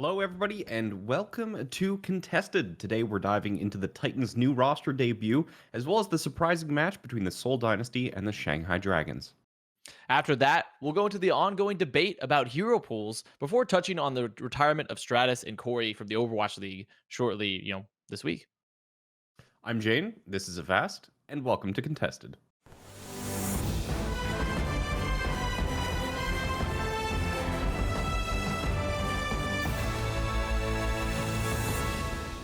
Hello, everybody, and welcome to Contested. Today, we're diving into the Titans' new roster debut, as well as the surprising match between the Seoul Dynasty and the Shanghai Dragons. After that, we'll go into the ongoing debate about hero pools before touching on the retirement of Stratus and Corey from the Overwatch League shortly, this week. I'm Jane, this is Avast, and welcome to Contested.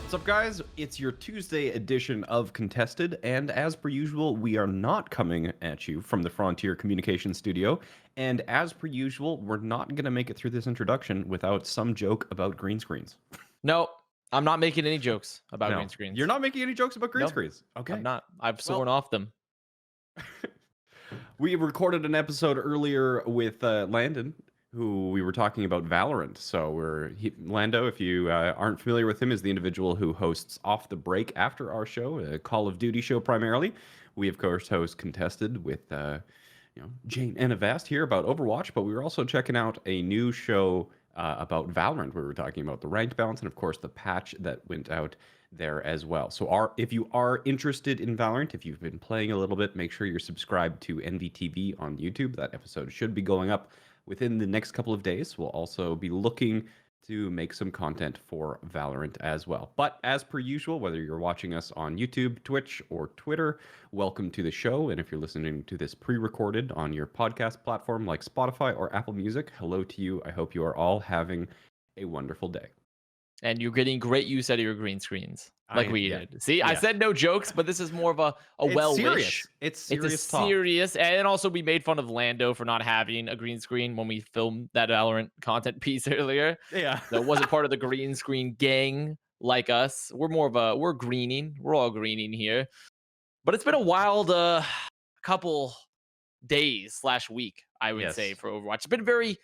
What's up, guys? It's your Tuesday edition of Contested, and as per usual, we are not coming at you from the Frontier Communications Studio, and as per usual, we're not going to make it through this introduction without some joke about green screens. No, I'm not making any jokes about No, green screens. You're not making any jokes about green Nope. screens? Okay. I'm not. I've sworn off them. We recorded an episode earlier with Landon, who we were talking about Valorant. So Lando, if you aren't familiar with him, is the individual who hosts Off the Break after our show, a Call of Duty show primarily. We, of course, host Contested with Jayne and Avast here about Overwatch, but we were also checking out a new show about Valorant, where we were talking about the ranked balance and, of course, the patch that went out there as well. So if you are interested in Valorant, if you've been playing a little bit, make sure you're subscribed to Envytv on YouTube. That episode should be going up within the next couple of days. We'll also be looking to make some content for Valorant as well. But as per usual, whether you're watching us on YouTube, Twitch, or Twitter, welcome to the show. And if you're listening to this pre-recorded on your podcast platform like Spotify or Apple Music, hello to you. I hope you are all having a wonderful day. And you're getting great use out of your green screens, like we did. See, Yeah. I said no jokes, but this is more of a well wish. It's serious. It's a serious, and also we made fun of Lando for not having a green screen when we filmed that Valorant content piece earlier. Yeah. So it wasn't part of the green screen gang like us. We're greening. We're all greening here. But it's been a wild couple days / week, I would say, for Overwatch. It's been very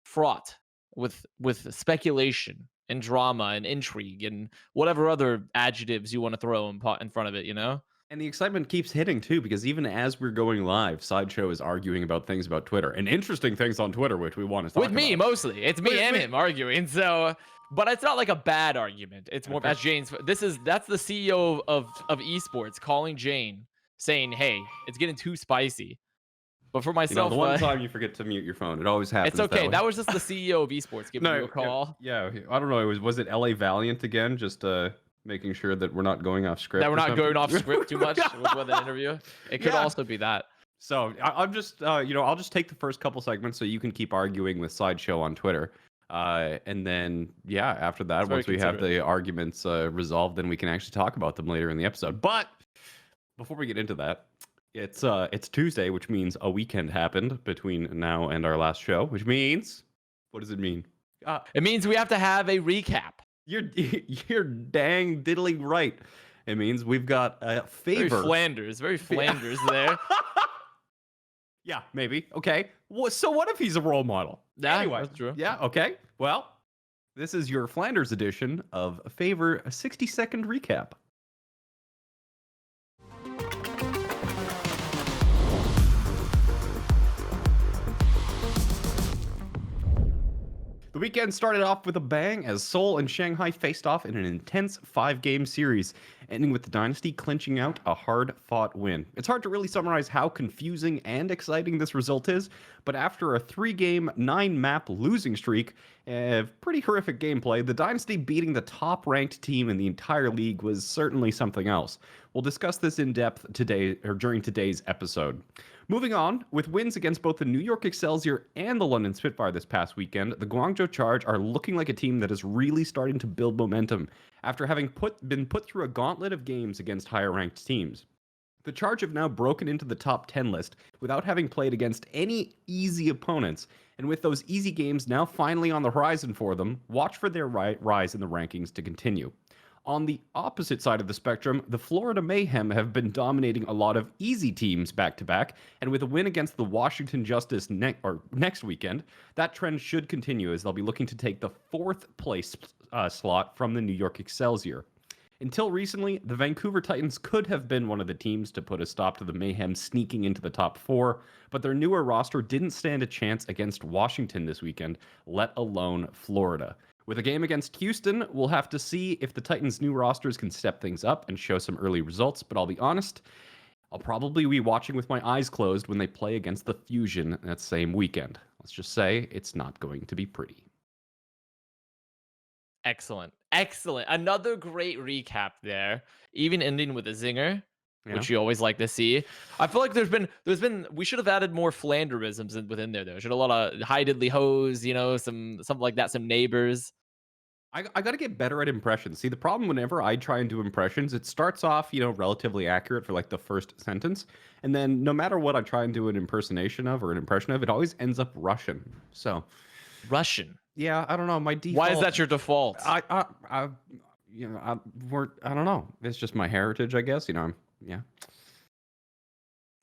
fraught with speculation and drama and intrigue and whatever other adjectives you want to throw in front of it, And the excitement keeps hitting too, because even as we're going live, Sideshow is arguing about things about Twitter and interesting things on Twitter, which we want to talk about. With me, mostly. It's me and him arguing. So, but it's not like a bad argument. It's more as Jayne's. That's the CEO of esports calling Jayne, saying, "Hey, it's getting too spicy." But for myself, the one time you forget to mute your phone, it always happens. It's okay. That was just the CEO of esports giving you a call. Yeah, I don't know. Was it LA Valiant again? Just making sure that we're not going off script. That we're not going off script too much with an interview. It could also be that. So I'm just, I'll just take the first couple segments so you can keep arguing with Sideshow on Twitter. And then, after that, once we have the arguments resolved, then we can actually talk about them later in the episode. But before we get into that, it's Tuesday, which means a weekend happened between now and our last show, which means, what does it mean? It means we have to have a recap. You're dang diddly right. It means we've got a favor. Very Flanders there. Yeah, maybe. Okay. So what if he's a role model? Yeah, anyway, that's true. Yeah, okay. Well, this is your Flanders edition of a 60-second recap. The weekend started off with a bang as Seoul and Shanghai faced off in an intense 5-game series, ending with the Dynasty clinching out a hard-fought win. It's hard to really summarize how confusing and exciting this result is, but after a 3-game, 9-map losing streak, pretty horrific gameplay, the Dynasty beating the top-ranked team in the entire league was certainly something else. We'll discuss this in depth today, or during today's episode. Moving on, with wins against both the New York Excelsior and the London Spitfire this past weekend, the Guangzhou Charge are looking like a team that is really starting to build momentum after having been put through a gauntlet of games against higher-ranked teams. The Charge have now broken into the top 10 list without having played against any easy opponents, and with those easy games now finally on the horizon for them, watch for their rise in the rankings to continue. On the opposite side of the spectrum, the Florida Mayhem have been dominating a lot of easy teams back-to-back, and with a win against the Washington Justice next weekend, that trend should continue as they'll be looking to take the 4th place slot from the New York Excelsior. Until recently, the Vancouver Titans could have been one of the teams to put a stop to the mayhem sneaking into the top four, but their newer roster didn't stand a chance against Washington this weekend, let alone Florida. With a game against Houston, we'll have to see if the Titans' new rosters can step things up and show some early results, but I'll be honest, I'll probably be watching with my eyes closed when they play against the Fusion that same weekend. Let's just say it's not going to be pretty. Excellent. Excellent. Another great recap there, even ending with a zinger, which you always like to see. I feel like there's been we should have added more Flanderisms within there though. Should a lot of hi diddly hoes, something like that, some neighbors. I got to get better at impressions. See, the problem whenever I try and do impressions, it starts off, relatively accurate for like the first sentence. And then no matter what I try and do an impersonation of or an impression of, it always ends up Russian. So, Russian. Yeah, I don't know. My default. Why is that your default? I don't know. It's just my heritage, I guess. Yeah.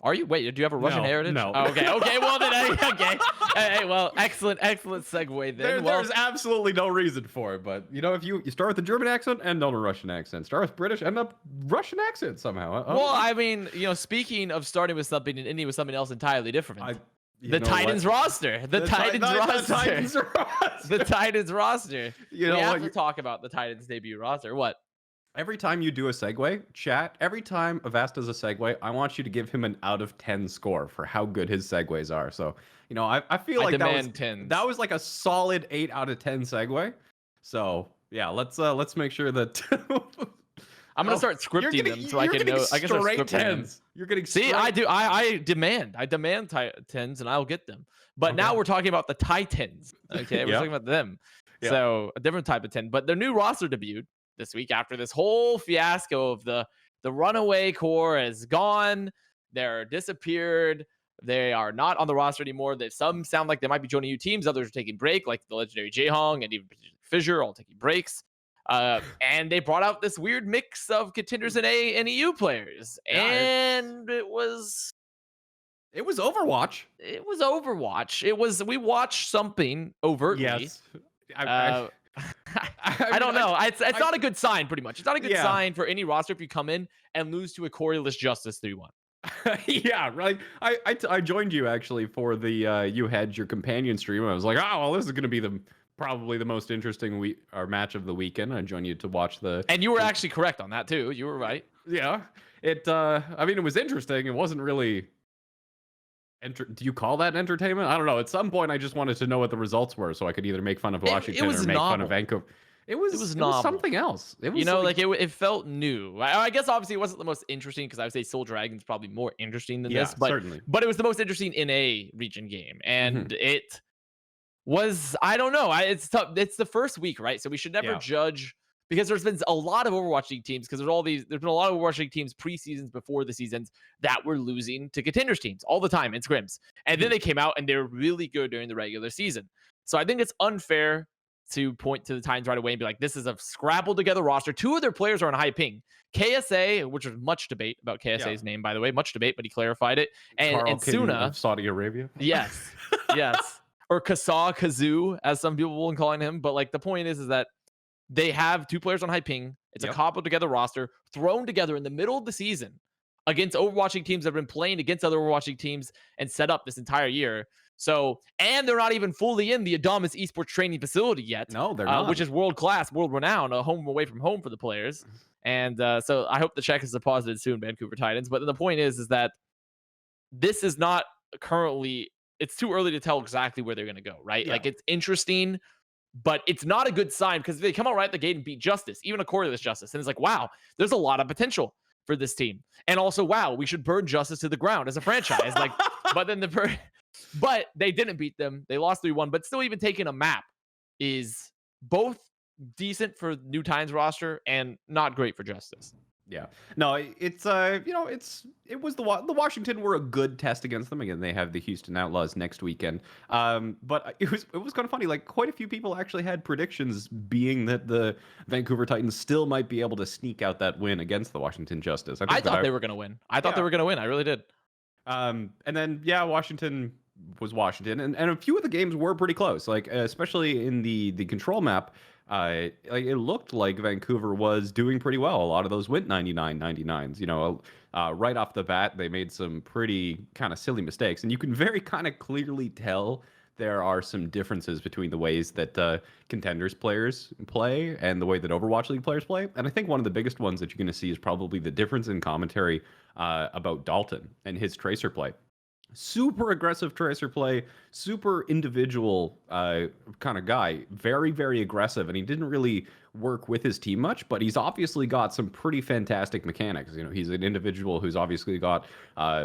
Are you? Wait, do you have a Russian heritage? No. Oh, okay. Well, then, okay. Hey, well, excellent segue then. There's absolutely no reason for it, but if you start with a German accent, end on a Russian accent. Start with British, end up Russian accent somehow. Well, I mean, speaking of starting with something and ending with something else entirely different. The Titans roster. The Titans roster. We have to talk about the Titans debut roster. What? Every time you do a segue, chat, every time Avast does a segue, I want you to give him an out of 10 score for how good his segues are. So, I feel like that was like a solid 8 out of 10 segue. So, yeah, let's make sure that I'm gonna start scripting them so I can know. I guess straight tens. You're getting see. I do. I demand 10s, and I'll get them. But now we're talking about the Titans. Okay, we're talking about them. Yeah. So a different type of 10. But their new roster debuted this week after this whole fiasco of the runaway core has gone. They're disappeared. They are not on the roster anymore. Some sound like they might be joining new teams. Others are taking break, like the legendary Jayhong and even Fissure, all taking breaks. And they brought out this weird mix of contenders and A and EU players. And it was Overwatch. It was Overwatch. We watched something overtly. Yes. I don't know. It's not a good sign, pretty much. It's not a good sign for any roster if you come in and lose to a Coryless Justice 3-1. Yeah, right. I joined you actually for the you had your companion stream. I was like, oh, well, this is going to be probably the most interesting match of the weekend. I joined you to watch and you were actually correct on that too. You were right. Yeah. It was interesting. It wasn't really do you call that entertainment? I don't know. At some point, I just wanted to know what the results were, so I could either make fun of Washington or make fun of Vancouver. It was something else. It was it felt new. I guess obviously it wasn't the most interesting because I would say Soul Dragon's probably more interesting than this, but certainly. But it was the most interesting in a region game, and it was. I don't know. It's tough. It's the first week, right? So we should never judge. Because there's been a lot of Overwatch League teams, because there's been a lot of Overwatch League teams preseasons before the seasons that were losing to contenders teams all the time in scrims. And then they came out and they were really good during the regular season. So I think it's unfair to point to the Titans right away and be like, this is a scrabbled together roster. 2 of their players are on high ping. KSA, which was much debate about KSA's name, by the way, much debate, but he clarified it. And Suna of Saudi Arabia. Yes. Or Kazoo, as some people will be calling him. But like the point is that they have 2 players on high ping. It's a cobbled together roster thrown together in the middle of the season against Overwatching teams that have been playing against other Overwatching teams and set up this entire year. So, and they're not even fully in the Adamas esports training facility yet. No, they're not. Which is world class, world renowned, a home away from home for the players. And so I hope the check is deposited soon, Vancouver Titans. But the point is that this is not currently, it's too early to tell exactly where they're going to go, right? Yeah. Like it's interesting. But it's not a good sign because they come out right at the gate and beat Justice, even a Coryless Justice. And it's like, wow, there's a lot of potential for this team. And also, wow, we should burn Justice to the ground as a franchise. But they didn't beat them. They lost 3-1. But still, even taking a map is both decent for New Titans roster and not great for Justice. Yeah. No, it's it was the Washington were a good test against them. Again, they have the Houston Outlaws next weekend. But it was kind of funny. Like quite a few people actually had predictions being that the Vancouver Titans still might be able to sneak out that win against the Washington Justice. I thought they were going to win. I thought they were going to win. I really did. And then Washington was Washington, and a few of the games were pretty close. Like especially in the control map, like it looked like Vancouver was doing pretty well. A lot of those went 99-99s. Right off the bat, they made some pretty kind of silly mistakes, and you can very kind of clearly tell there are some differences between the ways that contenders players play and the way that Overwatch League players play. And I think one of the biggest ones that you're going to see is probably the difference in commentary about Dalton and his tracer play. Super aggressive tracer play, super individual kind of guy, very, very aggressive, and he didn't really work with his team much, but he's obviously got some pretty fantastic mechanics. He's an individual who's obviously got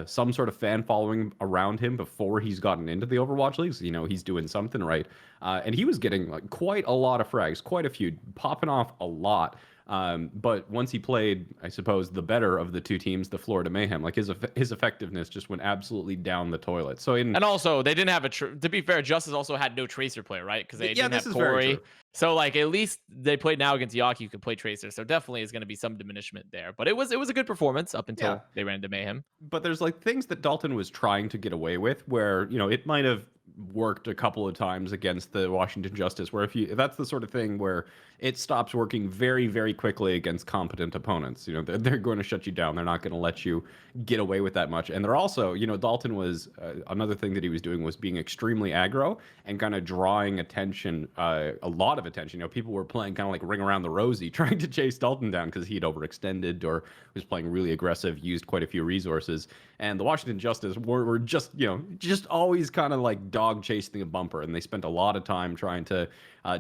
some sort of fan following around him before he's gotten into the Overwatch leagues. He's doing something right, and he was getting like quite a lot of frags, quite a few, popping off a lot. But once he played, I suppose, the better of the two teams, the Florida Mayhem, like his effectiveness just went absolutely down the toilet. And also, they didn't have to be fair, Justice also had no Tracer player, right? Because they didn't have Corey. So like at least they played now against Yaki, who could play Tracer. So definitely is going to be some diminishment there. But it was a good performance up until they ran into Mayhem. But there's like things that Dalton was trying to get away with where, it might have worked a couple of times against the Washington Justice, where if that's the sort of thing where it stops working very, very quickly against competent opponents. They're going to shut you down. They're not going to let you get away with that much. And they're also, Dalton was another thing that he was doing was being extremely aggro and kind of drawing attention, a lot of attention. People were playing kind of like Ring Around the Rosie, trying to chase Dalton down because he'd overextended or was playing really aggressive, used quite a few resources. And the Washington Justice were just, just always kind of like dog chasing a bumper. And they spent a lot of time trying to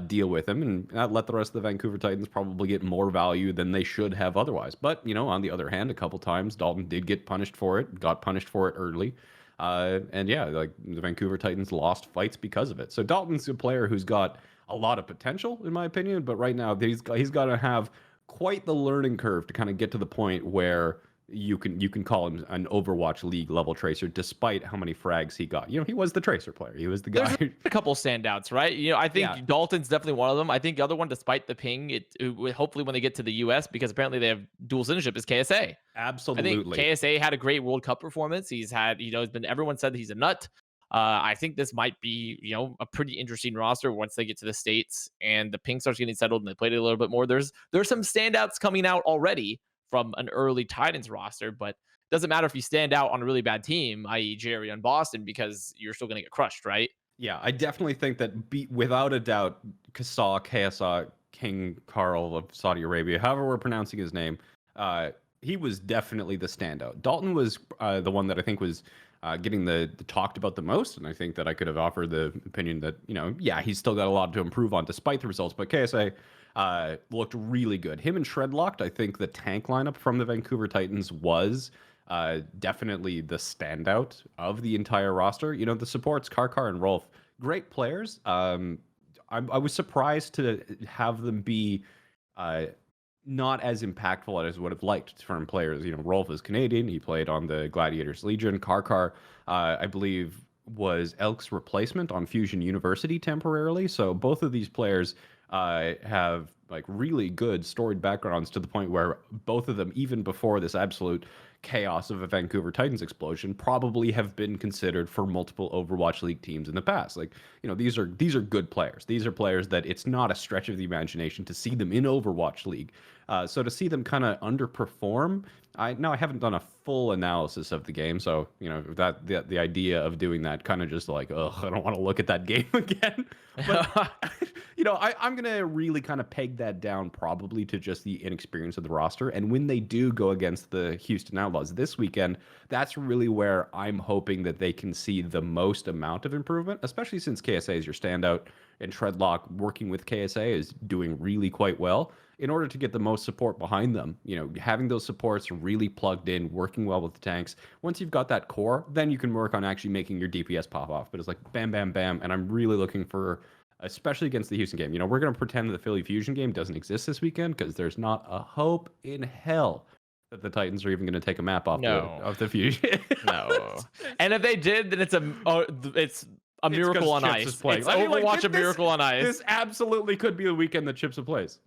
deal with him, and that let the rest of the Vancouver Titans probably get more value than they should have otherwise. But, on the other hand, a couple times Dalton did get punished for it, got punished for it early. And yeah, like the Vancouver Titans lost fights because of it. So Dalton's a player who's got a lot of potential, in my opinion, but right now he's got to have quite the learning curve to kind of get to the point where you can call him an Overwatch League level tracer, despite how many frags he got. He was the tracer player. He was the guy. There's a couple standouts, right? I think Dalton's definitely one of them. I think the other one, despite the ping, it hopefully when they get to the US, because apparently they have dual citizenship, is KSA. Absolutely. I think KSA had a great World Cup performance. He's had, everyone said that he's a nut. I think this might be, a pretty interesting roster once they get to the States and the ping starts getting settled and they played it a little bit more. There's some standouts coming out already from an early Titans roster, but it doesn't matter if you stand out on a really bad team, i.e. Jerry and Boston, because you're still going to get crushed, right? Yeah, I definitely think that without a doubt, KSA, King Carl of Saudi Arabia, however we're pronouncing his name, he was definitely the standout. Dalton was the one that I think was getting the talked about the most, and I think that I could have offered the opinion that, he's still got a lot to improve on despite the results, but KSA looked really good. Him and Shredlocked, I think the tank lineup from the Vancouver Titans was definitely the standout of the entire roster. The supports, Karkar and Rolf, great players. I was surprised to have them be not as impactful as I would have liked from players. Rolf is Canadian. He played on the Gladiators Legion. Karkar, I believe, was Elk's replacement on Fusion University temporarily. So both of these players have like really good storied backgrounds to the point where both of them, even before this absolute chaos of a Vancouver Titans explosion, probably have been considered for multiple Overwatch League teams in the past. Like, these are good players. These are players that it's not a stretch of the imagination to see them in Overwatch League. So to see them kind of underperform, I haven't done a full analysis of the game, so that the idea of doing that kind of just like, ugh, I don't want to look at that game again. But I'm gonna really kind of peg that down probably to just the inexperience of the roster. And when they do go against the Houston Outlaws this weekend, that's really where I'm hoping that they can see the most amount of improvement, especially since KSA is your standout and Shredlock working with KSA is doing really quite well. In order to get the most support behind them, having those supports really plugged in, working well with the tanks. Once you've got that core, then you can work on actually making your DPS pop off. But it's like bam, bam, bam. And I'm really looking for, especially against the Houston game, we're going to pretend the Philly Fusion game doesn't exist this weekend because there's not a hope in hell that the Titans are even going to take a map off the Fusion. No. And if they did, then it's a miracle on ice. It's Overwatch a miracle on ice. This absolutely could be the weekend that Chips plays.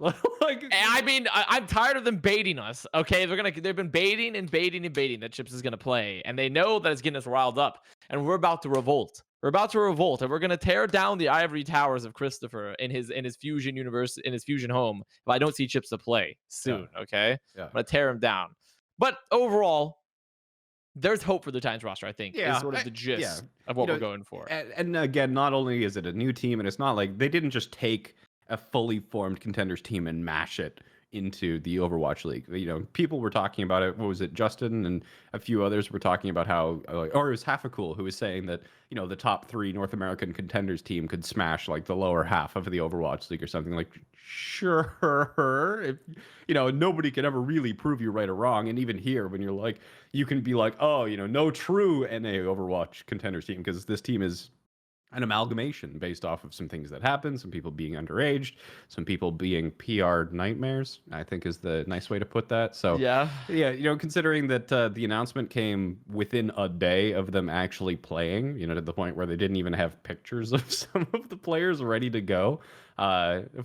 I'm tired of them baiting us. Okay, they've been baiting and baiting and baiting that Chips is gonna play, and they know that it's getting us riled up, and we're about to revolt. We're about to revolt, and we're gonna tear down the ivory towers of Christopher in his fusion universe, in his fusion home. If I don't see Chips to play soon, okay, Yeah. I'm gonna tear him down. But overall, there's hope for the Titans roster. I think is sort of the gist of what we're going for. And again, not only is it a new team, and it's not like they didn't just take a fully formed contenders team and mash it into the Overwatch League. You know, people were talking about it. What was it? Justin and a few others were talking about how, or it was Halfacool who was saying that, you know, the top 3 North American contenders team could smash like the lower half of the Overwatch League or something. Like, sure, if, you know, nobody can ever really prove you right or wrong. And even here, when you're like, you can be like, oh, you know, no true NA Overwatch contenders team, because this team is an amalgamation based off of some things that happen, some people being underaged, some people being PR nightmares, I think is the nice way to put that. So yeah, you know, considering that the announcement came within a day of them actually playing, you know, to the point where they didn't even have pictures of some of the players ready to go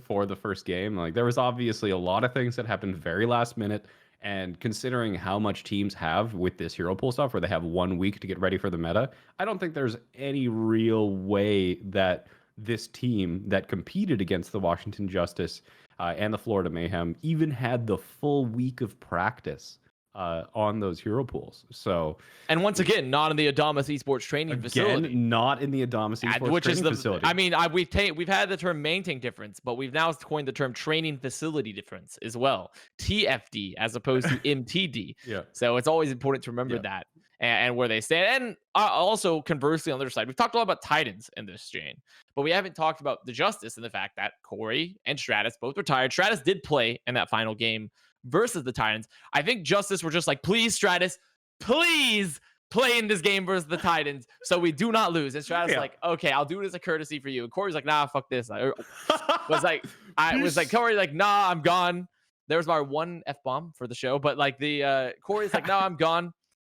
for the first game. Like, there was obviously a lot of things that happened very last minute. And considering how much teams have with this hero pool stuff, where they have 1 week to get ready for the meta, I don't think there's any real way that this team that competed against the Washington Justice and the Florida Mayhem even had the full week of practice on those hero pools. So, and once again, not in the Adamas Esports training facility. Not in the Adamas Esports training facility. I mean, we've had the term main tank difference, but we've now coined the term training facility difference as well. TFD as opposed to MTD. Yeah. So it's always important to remember that and where they stand. And also, conversely, on the other side, we've talked a lot about Titans in this chain, but we haven't talked about the Justice and the fact that Corey and Stratus both retired. Stratus did play in that final game versus the Titans. I think Justice were just like, please, Stratus, please play in this game versus the Titans so we do not lose. And Stratus like, okay, I'll do it as a courtesy for you. And Corey's like, nah, fuck this. I was like, Corey, like, nah, I'm gone. There was my one F-bomb for the show, but like Corey's like, no, I'm gone.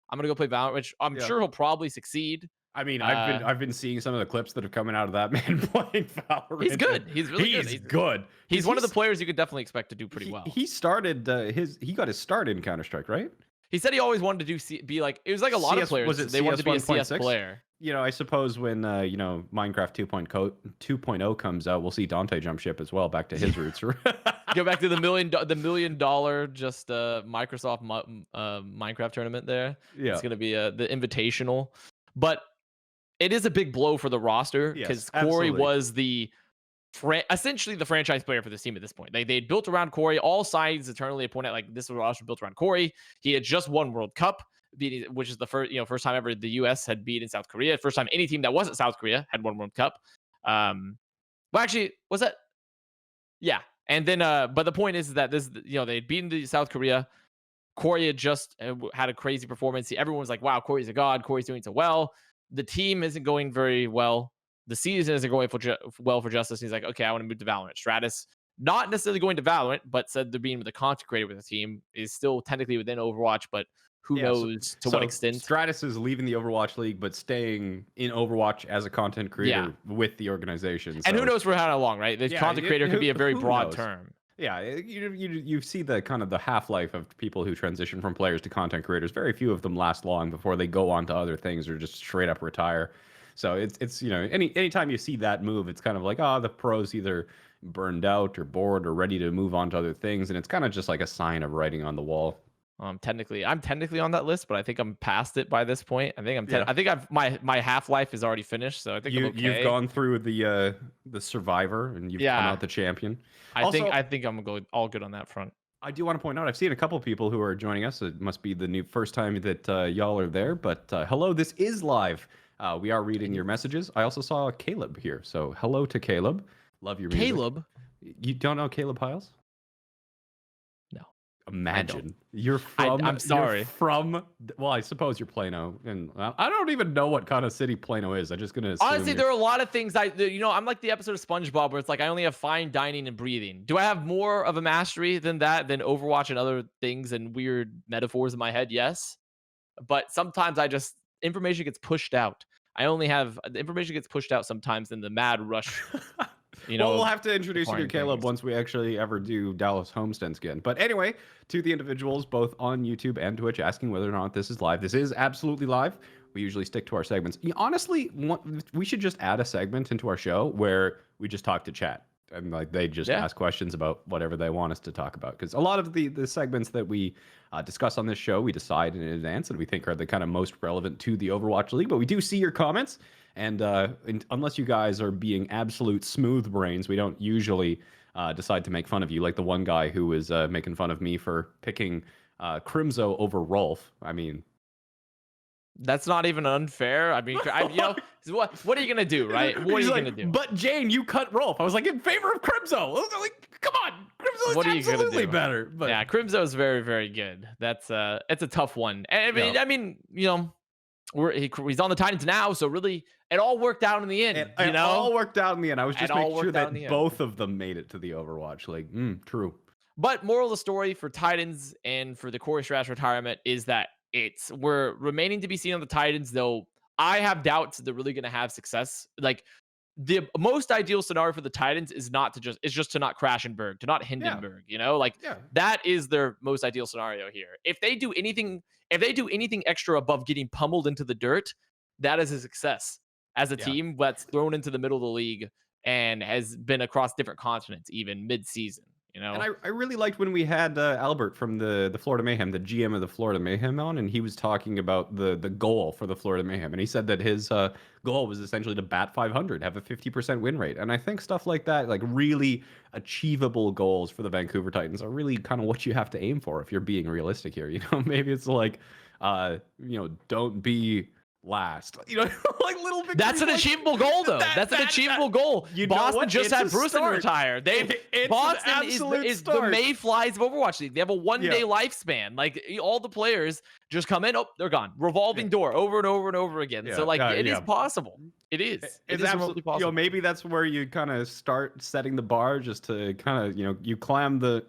I'm gonna go play Valorant, which I'm sure he'll probably succeed. I mean, I've been seeing some of the clips that have coming out of that man playing Valorant. He's good. He's really good. He's good. He's one of the players you could definitely expect to do pretty well. He started he got his start in Counter-Strike, right? He said he always wanted to be like, it was like a lot of players. They wanted to be a CS player. You know, I suppose when you know, Minecraft 2.0 comes out, we'll see Dante jump ship as well, back to his roots. Go back to the $1 million just Microsoft Minecraft tournament there. Yeah, it's gonna be the Invitational, but it is a big blow for the roster because Corey was essentially the franchise player for this team at this point. They'd built around Corey. All sides eternally pointed like this was roster built around Corey. He had just won World Cup, which is the first time ever the U.S. had beaten South Korea. First time any team that wasn't South Korea had won World Cup. Well, actually, was that? Yeah. And then, but the point is that this, they'd beaten the South Korea. Corey had just had a crazy performance. Everyone was like, wow, Corey's a god. Corey's doing so well. The team isn't going very well. The season isn't going well for Justice. He's like, okay, I want to move to Valorant. Stratus, not necessarily going to Valorant, but said they're being with the content creator with the team, is still technically within Overwatch, but who knows to what extent. Stratus is leaving the Overwatch League, but staying in Overwatch as a content creator with the organization. So. And who knows for how long, right? The content creator could be a very broad term. Yeah, you see the kind of the half-life of people who transition from players to content creators. Very few of them last long before they go on to other things or just straight up retire. So it's anytime you see that move, it's kind of like, the pros either burned out or bored or ready to move on to other things, and it's kind of just like a sign of writing on the wall. I'm technically on that list, but I think I'm past it by this point. I think I think my half-life is already finished, so I think I'm okay. You've gone through the survivor and you've come out the champion. I think I'm gonna go all good on that front. I do want to point out, I've seen a couple people who are joining us. It must be the first time that y'all are there, but hello, this is live. We are reading your messages. I also saw Caleb here, so hello to Caleb. Love your music. Caleb? You don't know Caleb Hiles? No. Imagine. You're from... I'm sorry. Well, I suppose you're Plano. And I don't even know what kind of city Plano is. I'm just going to assume... Honestly, there are a lot of things I'm like the episode of SpongeBob where it's like I only have fine dining and breathing. Do I have more of a mastery than Overwatch and other things and weird metaphors in my head? Yes. But sometimes information gets pushed out. Information gets pushed out sometimes in the mad rush. Well, we'll have to introduce you to Caleb once we actually ever do Dallas Homestands again. But anyway, to the individuals both on YouTube and Twitch asking whether or not this is live. This is absolutely live. we usually stick to our segments. Honestly, we should just add a segment into our show where we just talk to chat. And like they just ask questions about whatever they want us to talk about. Because a lot of the segments that we discuss on this show, we decide in advance and we think are the kind of most relevant to the Overwatch League. But we do see your comments. And unless you guys are being absolute smooth brains, we don't usually decide to make fun of you. Like the one guy who was making fun of me for picking Crimzo over Rolf. I mean, that's not even unfair. I mean, what are you gonna do, right? What are you gonna do? But Jayne, you cut Rolf. I was like, in favor of Crimzo. I was like, come on, Crimzo is absolutely better. But yeah, Crimzo is very, very good. That's it's a tough one. I mean, he's on the Titans now, so really, it all worked out in the end. It all worked out in the end. I was just making sure that both of them made it to the Overwatch League. True. But moral of the story for Titans and for the Corey Stratus retirement is that we're remaining to be seen on the Titans, though I have doubts they're really going to have success. Like the most ideal scenario for the Titans is just to not Crashenberg, to not Hindenburg, that is their most ideal scenario here. If they do anything extra above getting pummeled into the dirt, that is a success as a team that's thrown into the middle of the league and has been across different continents, even mid-season. And I really liked when we had Albert from the Florida Mayhem, the GM of the Florida Mayhem on, and he was talking about the goal for the Florida Mayhem. And he said that his goal was essentially to bat 500, have a 50% win rate. And I think stuff like that, like really achievable goals for the Vancouver Titans are really kind of what you have to aim for if you're being realistic here. Maybe it's like, don't be last, like little victories. That's an achievable goal, though. That's an achievable goal. Boston just had Brewston retire. Boston is the Mayflies of Overwatch League. They have a one-day lifespan. Like all the players just come in, they're gone. Revolving door over and over and over again. So it is possible. It is. It's absolutely possible. Maybe that's where you kind of start setting the bar, just to kind of you climb the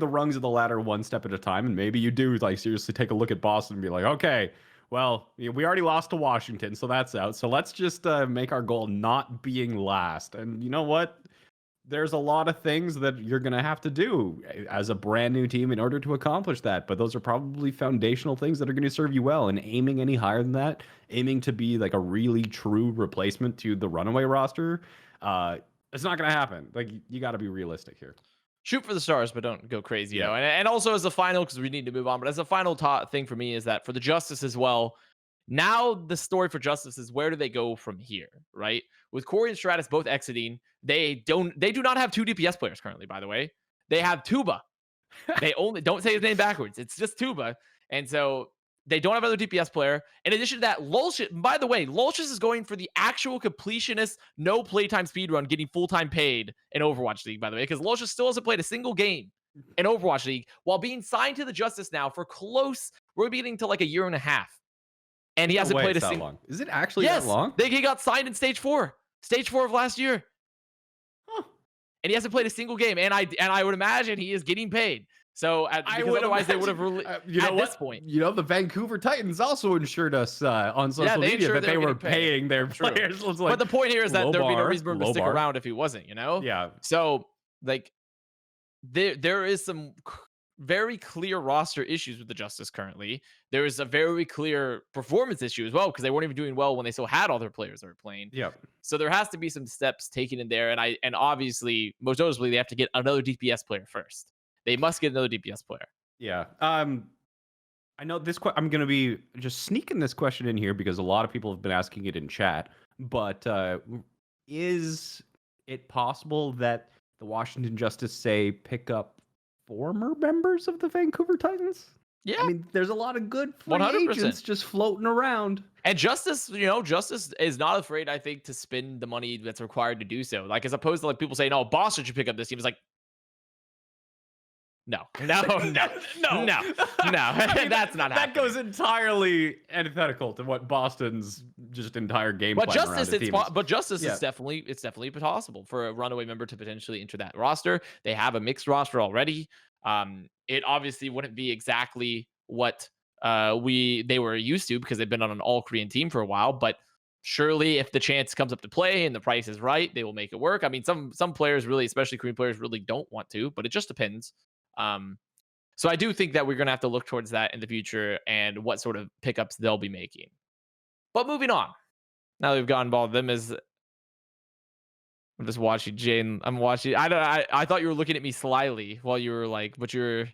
rungs of the ladder one step at a time, and maybe you do like seriously take a look at Boston and be like, okay, well, we already lost to Washington, so that's out. So let's just make our goal not being last. And you know what? There's a lot of things that you're going to have to do as a brand new team in order to accomplish that. But those are probably foundational things that are going to serve you well. And aiming any higher than that, aiming to be like a really true replacement to the runaway roster, it's not going to happen. Like, you got to be realistic here. Shoot for the stars, but don't go crazy. And also as a final, because we need to move on, but as a final thing for me is that for the Justice as well, now the story for Justice is where do they go from here, right? With Corey and Stratus both exiting, they do not have two DPS players currently, by the way. They have Tuba. They only don't say his name backwards. It's just Tuba. And so they don't have another DPS player. In addition to that, Lulcious, by the way, Lulcious is going for the actual completionist, no playtime speedrun, getting full-time paid in Overwatch League, by the way, because Lulcious still hasn't played a single game in Overwatch League while being signed to the Justice now for we're getting to like a year and a half. And he hasn't played a single. Long. Is it actually that long? He got signed in stage 4 of last year. Huh. And he hasn't played a single game. And I would imagine he is getting paid. So otherwise they would have this point. The Vancouver Titans also insured us on social media that they were paying their players. But the point here is that there'd be no reason for him to stick around if he wasn't, Yeah. So like there is some very clear roster issues with the Justice currently. There is a very clear performance issue as well, because they weren't even doing well when they still had all their players that were playing. Yeah. So there has to be some steps taken in there, and obviously, most noticeably, they have to get another DPS player first. They must get another DPS player. Yeah. I know this. I'm going to be just sneaking this question in here because a lot of people have been asking it in chat. But is it possible that the Washington Justice pick up former members of the Vancouver Titans? Yeah. I mean, there's a lot of good free 100%. Agents just floating around. And Justice is not afraid, I think, to spend the money that's required to do so. Like, as opposed to like people saying, "Oh, Boston should pick up this team." It's like, no. That's not happening. That goes entirely antithetical to what Boston's just entire game plan around the team is. But Justice is definitely possible for a runaway member to potentially enter that roster. They have a mixed roster already. It obviously wouldn't be exactly what they were used to because they've been on an all Korean team for a while, but surely if the chance comes up to play and the price is right, they will make it work. I mean, some players really, especially Korean players, really don't want to, but it just depends. So I do think that we're gonna have to look towards that in the future and what sort of pickups they'll be making. But moving on. Now that we've gotten involved with them, is I'm just watching Jane. I'm watching. I thought you were looking at me slyly while you were like, "But you're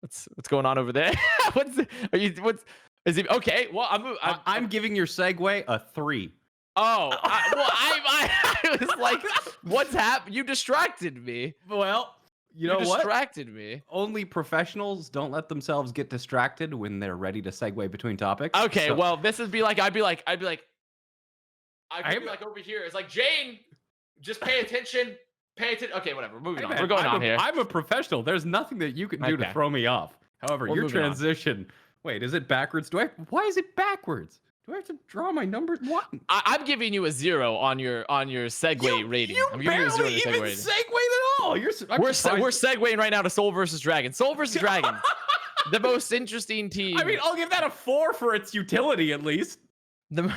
what's going on over there? what's are you? What's is it okay? Well, I'm giving your segue a 3. Oh, I was like, what's happened? You distracted me. Well, you know what? Distracted me. Only professionals don't let themselves get distracted when they're ready to segue between topics. Okay, So- well, this would be like I'd be like over here. It's like, Jane, just pay attention. Pay attention. Okay, whatever. Moving on. man, We're going I'm on here. I'm a professional. There's nothing that you can do to Okay. throw me off. However, We're your moving on. transition. Wait, is it backwards? Why is it backwards? Do I have to draw my numbers? What? I'm giving you a 0 on your segue rating. You I'm giving you a 0 barely on the segue even rating. segued at all. We're segueing right now to Soul versus Dragon. Soul versus Dragon. The most interesting team. I mean, I'll give that a 4 for its utility, at least. The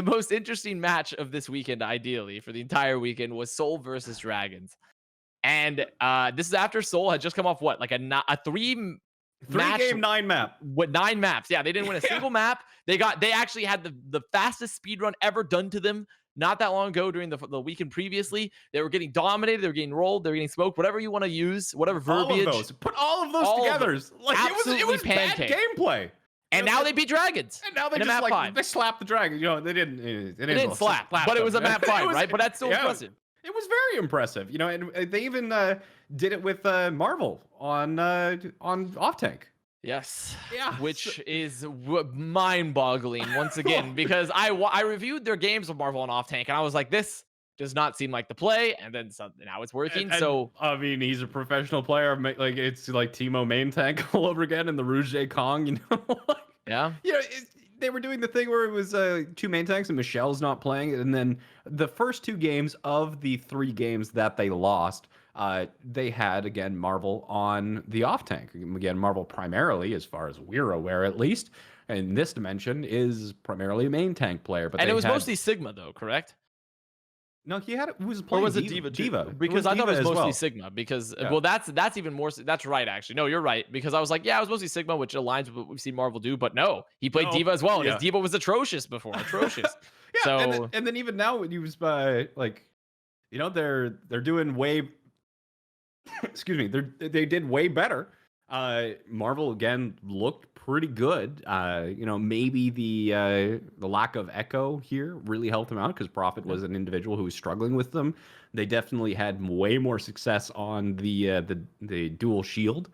most interesting match of this weekend, ideally, for the entire weekend, was Soul versus Dragons. And this is after Soul had just come off what? Like a 3 match, game 9 map. What 9 maps? Yeah, they didn't win a single map. They actually had the fastest speed run ever done to them not that long ago during the weekend previously. They were getting dominated, they were getting rolled, they were getting smoked, whatever you want to use, whatever verbiage. All of those. Put all of those together. Like it was bad pancake. gameplay. And now they beat Dragons. And now they in just map 5. they slapped the dragon. You know, they didn't. They didn't slap, but it was a map 5, right? But that's still impressive. It was very impressive. You know, and they even did it with Marvel on Off Tank. Yes. Yeah. Which is mind-boggling once again, because I reviewed their games of Marvel and Off Tank, and I was like, this does not seem like the play, and then now it's working. So I mean, he's a professional player. Like it's like Teemo main tank all over again in the Rouge Kong. You know. yeah. You know, they were doing the thing where it was 2 main tanks and Michelle's not playing, and then the first 2 games of the 3 games that they lost. They had, again, Marvel on the off tank. Again, Marvel primarily, as far as we're aware at least, in this dimension, is primarily a main tank player. But and it was mostly Sigma, though, correct? No, it was playing or was it Diva? Diva? Because I thought it was mostly well. Sigma. Because well, that's even more. That's right, actually. No, you're right. Because I was like, yeah, it was mostly Sigma, which aligns with what we've seen Marvel do. But no, he played Diva as well. And his Diva was atrocious before. Atrocious. Yeah, so and then even now, when he was like, you know, they're doing way. Excuse me, they did way better. Marvel again looked pretty good. You know, maybe the lack of Echo here really helped him out because Prophet was an individual who was struggling with them. They definitely had way more success on the dual shield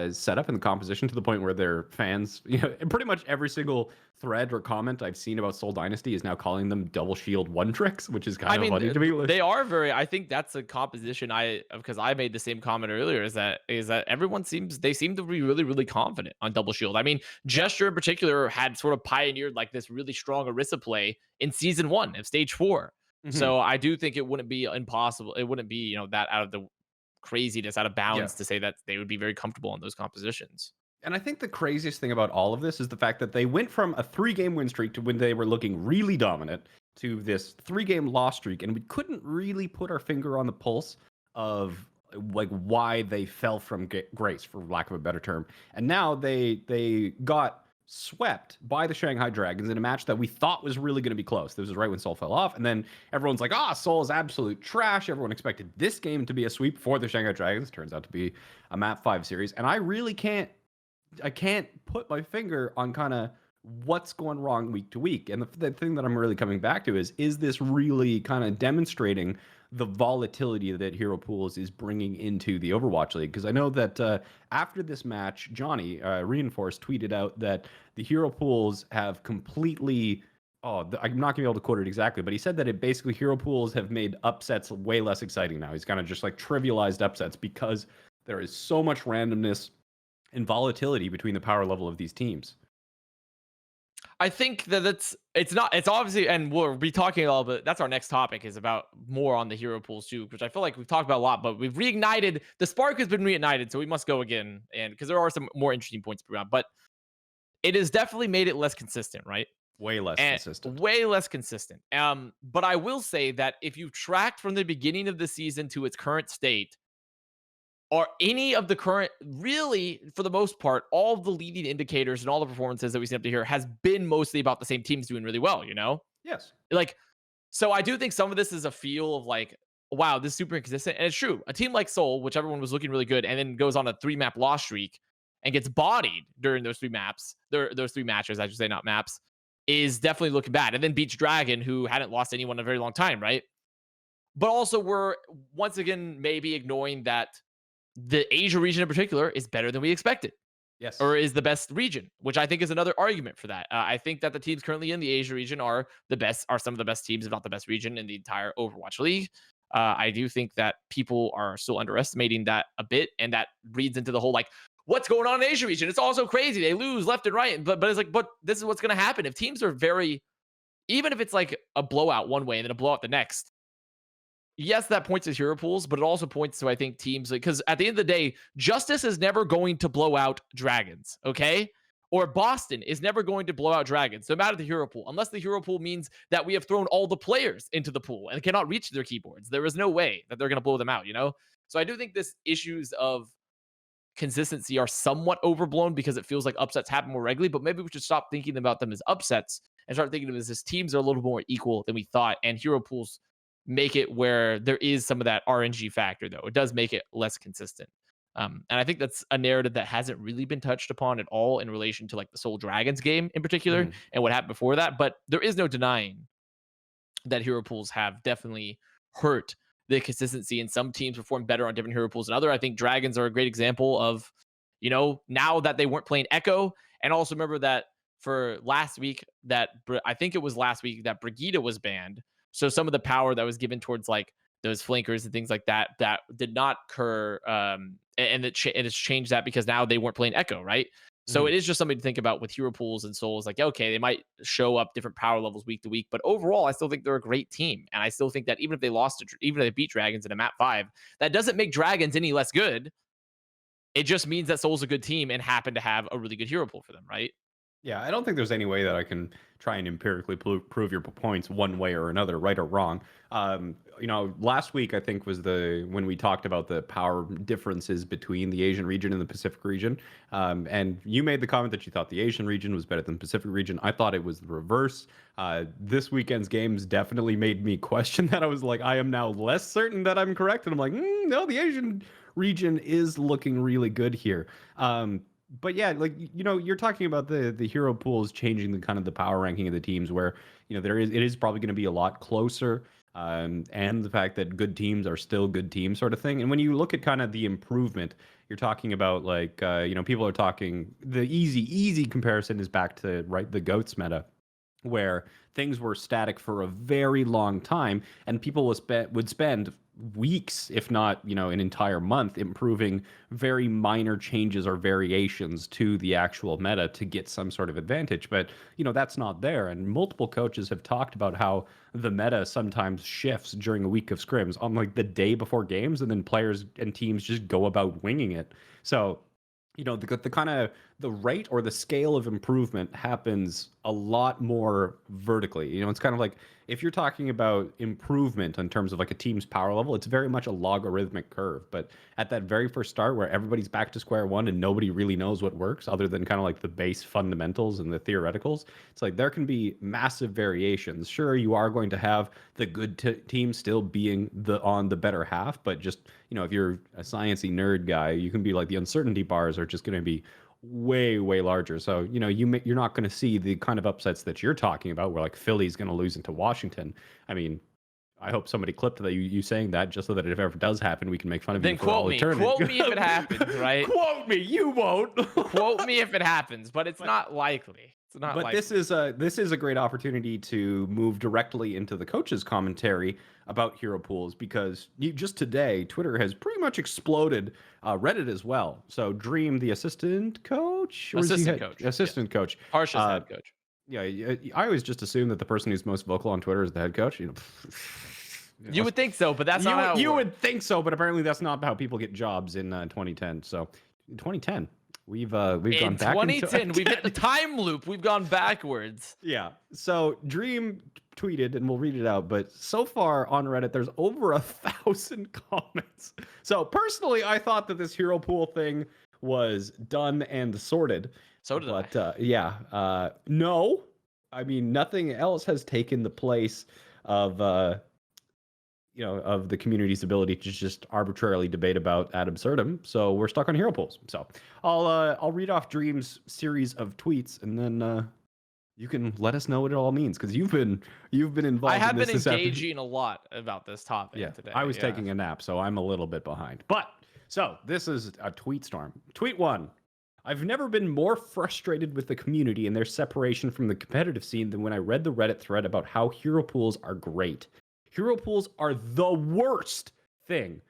setup and the composition, to the point where their fans, you know, and pretty much every single thread or comment I've seen about Soul Dynasty is now calling them double shield one tricks, which is kind of funny to me. They are very. I think that's a composition. Because I made the same comment earlier. Is that everyone seem to be really, really confident on double shield. I mean, Gesture in particular had sort of pioneered like this really strong Orisa play in season 1 of stage 4. Mm-hmm. So I do think it wouldn't be impossible. It wouldn't be, you know, that out of the craziness, out of bounds to say that they would be very comfortable in those compositions. And I think the craziest thing about all of this is the fact that they went from a 3-game win streak to when they were looking really dominant to this 3-game loss streak, and we couldn't really put our finger on the pulse of like why they fell from grace, for lack of a better term. And now they got swept by the Shanghai Dragons in a match that we thought was really going to be close. This was right when Seoul fell off, and then everyone's like, Seoul is absolute trash. Everyone expected this game to be a sweep for the Shanghai Dragons. Turns out to be a map 5 series, and I really can't put my finger on kind of what's going wrong week to week. And the thing that I'm really coming back to is this really kind of demonstrating the volatility that Hero Pools is bringing into the Overwatch League? Because I know that after this match, Johnny Reinforced tweeted out that the Hero Pools have completely... I'm not going to be able to quote it exactly, but he said that basically Hero Pools have made upsets way less exciting now. He's kind of just like trivialized upsets because there is so much randomness and volatility between the power level of these teams. I think that it's obviously, and we'll be talking all, but that's our next topic, is about more on the hero pools too, which I feel like we've talked about a lot, but we've reignited, the spark has been reignited, so we must go again, and because there are some more interesting points to bring up, but it has definitely made it less consistent, right? Way less consistent. Way less consistent. But I will say that if you tracked from the beginning of the season to its current state, are any of the current, really, for the most part, all of the leading indicators and all the performances that we see up to here has been mostly about the same teams doing really well, you know? Yes. Like, so I do think some of this is a feel of like, wow, this is super inconsistent. And it's true. A team like Seoul, which everyone was looking really good, and then goes on a 3-map loss streak and gets bodied during those 3 maps, those 3 matches, I should say, not maps, is definitely looking bad. And then beats Dragon, who hadn't lost anyone in a very long time, right? But also, we're once again maybe ignoring that the Asia region in particular is better than we expected, Yes. or is the best region, which I think is another argument for that. I think that the teams currently in the Asia region are some of the best teams, if not the best region in the entire Overwatch League. I do think that people are still underestimating that a bit, and that reads into the whole like, what's going on in Asia region? It's also crazy. They lose left and right, but it's like, but this is what's going to happen if teams are very, even if it's like a blowout one way and then a blowout the next. Yes, that points to hero pools, but it also points to, I think, teams, because at the end of the day, Justice is never going to blow out Dragons, okay? Or Boston is never going to blow out Dragons, no matter the hero pool, unless the hero pool means that we have thrown all the players into the pool and cannot reach their keyboards. There is no way that they're going to blow them out, you know? So I do think this issues of consistency are somewhat overblown because it feels like upsets happen more regularly, but maybe we should stop thinking about them as upsets and start thinking of them as teams are a little more equal than we thought, and hero pools make it where there is some of that RNG factor, though. It does make it less consistent. And I think that's a narrative that hasn't really been touched upon at all in relation to like the Soul Dragons game in particular and what happened before that. But there is no denying that hero pools have definitely hurt the consistency, and some teams perform better on different hero pools than other. I think Dragons are a great example of, you know, now that they weren't playing Echo, and also remember that for last week, that I think it was last week that Brigida was banned. So some of the power that was given towards like those flankers and things like that, that did not occur. And it's changed that because now they weren't playing Echo, right? So it is just something to think about with hero pools and souls. Like, okay, they might show up different power levels week to week, but overall, I still think they're a great team. And I still think that even if they even if they beat Dragons in a map 5, that doesn't make Dragons any less good. It just means that Soul's a good team and happen to have a really good hero pool for them, right? Yeah, I don't think there's any way that I can try and empirically prove your points one way or another, right or wrong. Last week I think was when we talked about the power differences between the Asian region and the Pacific region, and you made the comment that you thought the Asian region was better than the Pacific region. I thought it was the reverse. This weekend's games definitely made me question that. I was like, I am now less certain that I'm correct, and I'm like, no, the Asian region is looking really good here. But yeah, like, you're talking about the hero pools changing the kind of the power ranking of the teams, where it is probably going to be a lot closer, and the fact that good teams are still good teams, sort of thing. And when you look at kind of the improvement, you're talking about like people are talking, the easy comparison is back to the GOATS meta, where things were static for a very long time, and people would spend weeks, if not an entire month, improving very minor changes or variations to the actual meta to get some sort of advantage. But that's not there, and multiple coaches have talked about how the meta sometimes shifts during a week of scrims on like the day before games, and then players and teams just go about winging it. So the kind of the rate or the scale of improvement happens a lot more vertically. It's kind of like, if you're talking about improvement in terms of like a team's power level, it's very much a logarithmic curve. But at that very first start, where everybody's back to square one and nobody really knows what works other than kind of like the base fundamentals and the theoreticals, it's like there can be massive variations. Sure, you are going to have the good team still being on the better half, but just if you're a sciencey nerd guy, you can be like, the uncertainty bars are just going to be way larger. So you're not going to see the kind of upsets that you're talking about, where like Philly's going to lose into Washington. I mean, I hope somebody clipped that you saying that, just so that if it ever does happen, we can make fun of you for all eternity. Quote me if it happens, right? Quote me. You won't. Quote me if it happens, but it's not likely. It's not. But this is a great opportunity to move directly into the coach's commentary about hero pools, because just today Twitter has pretty much exploded, Reddit as well. So Dream, the assistant coach, assistant coach, Harsha's head coach. Yeah, I always just assume that the person who's most vocal on Twitter is the head coach. You would think so, but that's not how it you works. would think so, but apparently that's not how people get jobs in 2010. So 2010. We've In gone back into 2010, we've hit the time loop. We've gone backwards. Yeah. So Dream tweeted, and we'll read it out. But so far on Reddit, there's over 1,000 comments. So personally, I thought that this hero pool thing was done and sorted. So did I. But no. I mean, nothing else has taken the place of of the community's ability to just arbitrarily debate about ad absurdum. So we're stuck on hero pools. So I'll read off Dream's series of tweets, and then you can let us know what it all means, because you've been involved. I have in this been this afternoon. engaging a lot about this topic today. I was taking a nap, so I'm a little bit behind. But so this is a tweet storm. Tweet 1. I've never been more frustrated with the community and their separation from the competitive scene than when I read the Reddit thread about how hero pools are great. Hero pools are the worst thing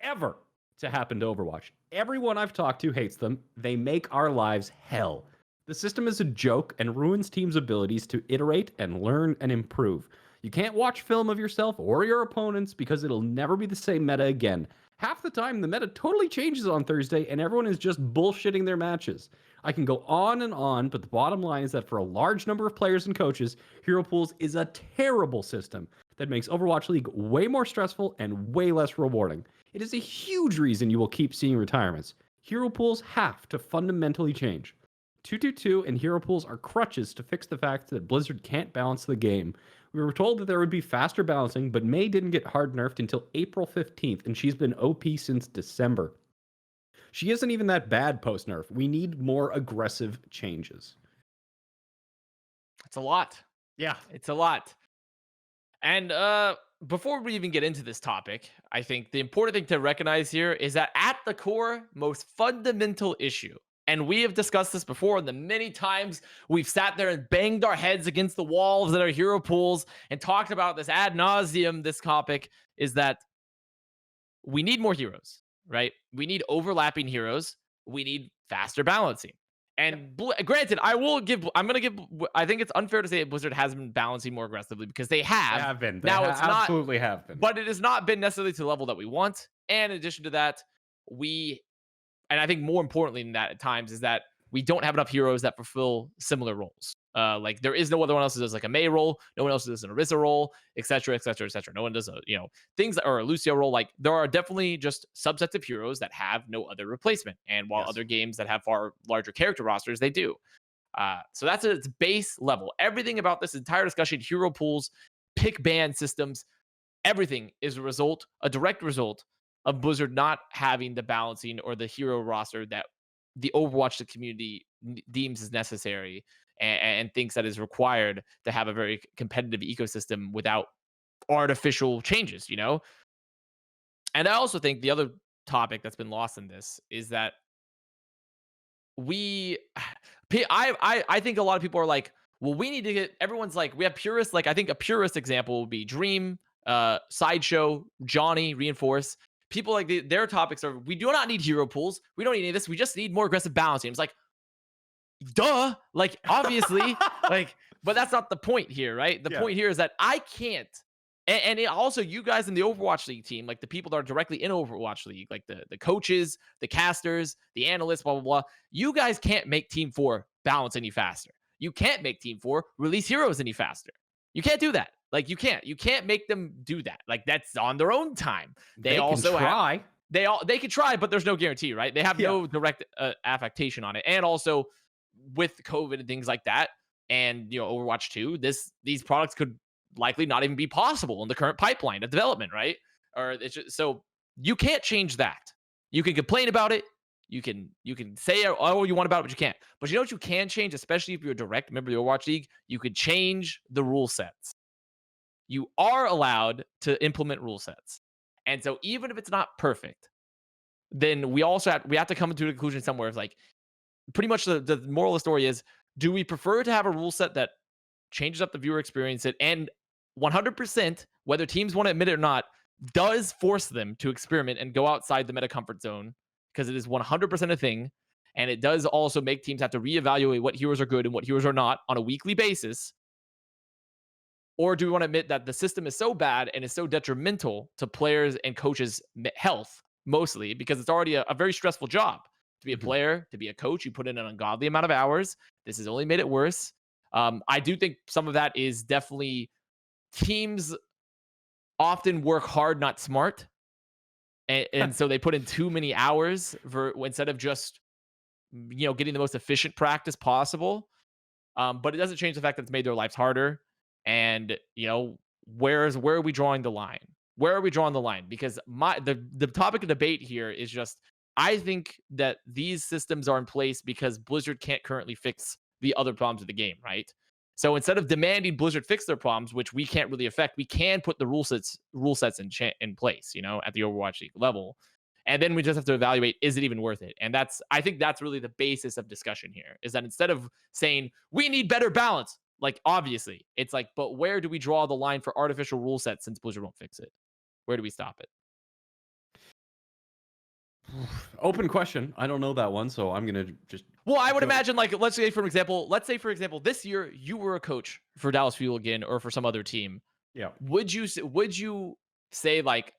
ever to happen to Overwatch. Everyone I've talked to hates them. They make our lives hell. The system is a joke and ruins teams' abilities to iterate and learn and improve. You can't watch film of yourself or your opponents because it'll never be the same meta again. Half the time, the meta totally changes on Thursday and everyone is just bullshitting their matches. I can go on, but the bottom line is that for a large number of players and coaches, Hero Pools is a terrible system that makes Overwatch League way more stressful and way less rewarding. It is a huge reason you will keep seeing retirements. Hero Pools have to fundamentally change. 222 and Hero Pools are crutches to fix the fact that Blizzard can't balance the game. We were told that there would be faster balancing, but May didn't get hard nerfed until April 15th, and she's been OP since December. She isn't even that bad post-nerf. We need more aggressive changes. It's a lot. Yeah. It's a lot. And before we even get into this topic, I think the important thing to recognize here is that at the core, most fundamental issue, and we have discussed this before, and the many times we've sat there and banged our heads against the walls that are hero pools and talked about this ad nauseum, this topic, is that we need more heroes, right? We need overlapping heroes. We need faster balancing. And granted, I think it's unfair to say that Blizzard hasn't been balancing more aggressively, because they have. They have been. Now it's not, absolutely have been. but it has not been necessarily to the level that we want. And in addition to that, and I think more importantly than that at times, is that we don't have enough heroes that fulfill similar roles. Like there is no other one else who does like a Mei role, no one else who does an Orisa role, etc., etc., etc. No one does things that are a Lucio role. Like there are definitely just subsets of heroes that have no other replacement, and while other games that have far larger character rosters, they do. So that's at its base level. Everything about this entire discussion, hero pools, pick ban systems, everything is a direct result of Blizzard not having the balancing or the hero roster that the Overwatch community deems is necessary and thinks that is required to have a very competitive ecosystem without artificial changes, And I also think the other topic that's been lost in this is that I think a lot of people are like, well, we need to get, everyone's like, we have purists. Like, I think a purist example would be Dream, Sideshow, Johnny, Reinforce. People like their topics are, we do not need hero pools. We don't need any of this. We just need more aggressive balancing. It's like, duh. Like, obviously, but that's not the point here, right? The point here is that I can't. And also, you guys in the Overwatch League team, like the people that are directly in Overwatch League, like the coaches, the casters, the analysts, blah, blah, blah. You guys can't make Team 4 balance any faster. You can't make Team 4 release heroes any faster. You can't do that. Like, you can't make them do that. Like, that's on their own time. They also can try. They can try, but there's no guarantee, right? They have no direct affectation on it. And also with COVID and things like that, and Overwatch 2, these products could likely not even be possible in the current pipeline of development, right? Or it's just, so you can't change that. You can complain about it. You can say all you want about it, but you can't. But you know what you can change, especially if you're a direct member of the Overwatch League? You could change the rule sets. You are allowed to implement rule sets. And so even if it's not perfect, then we have to come to a conclusion somewhere of like, pretty much the moral of the story is, do we prefer to have a rule set that changes up the viewer experience and 100%, whether teams want to admit it or not, does force them to experiment and go outside the meta comfort zone, because it is 100% a thing. And it does also make teams have to reevaluate what heroes are good and what heroes are not on a weekly basis. Or do we want to admit that the system is so bad and is so detrimental to players and coaches' health, mostly because it's already a very stressful job? To be a player, to be a coach, you put in an ungodly amount of hours. This has only made it worse. I do think some of that is definitely teams often work hard, not smart. And so they put in too many hours instead of just getting the most efficient practice possible. But it doesn't change the fact that it's made their lives harder. And where are we drawing the line? Where are we drawing the line? Because the topic of debate here is just, I think that these systems are in place because Blizzard can't currently fix the other problems of the game, right? So instead of demanding Blizzard fix their problems, which we can't really affect, we can put the rule sets in place, at the Overwatch League level. And then we just have to evaluate, is it even worth it? And I think that's really the basis of discussion here, is that instead of saying we need better balance, like obviously it's like, but where do we draw the line for artificial rule sets since Blizzard won't fix it? Where do we stop it? Open question. I don't know that one, so I'm gonna just. Well, I would imagine, like, let's say for example, this year you were a coach for Dallas Fuel again, or for some other team. Yeah. Would you say like,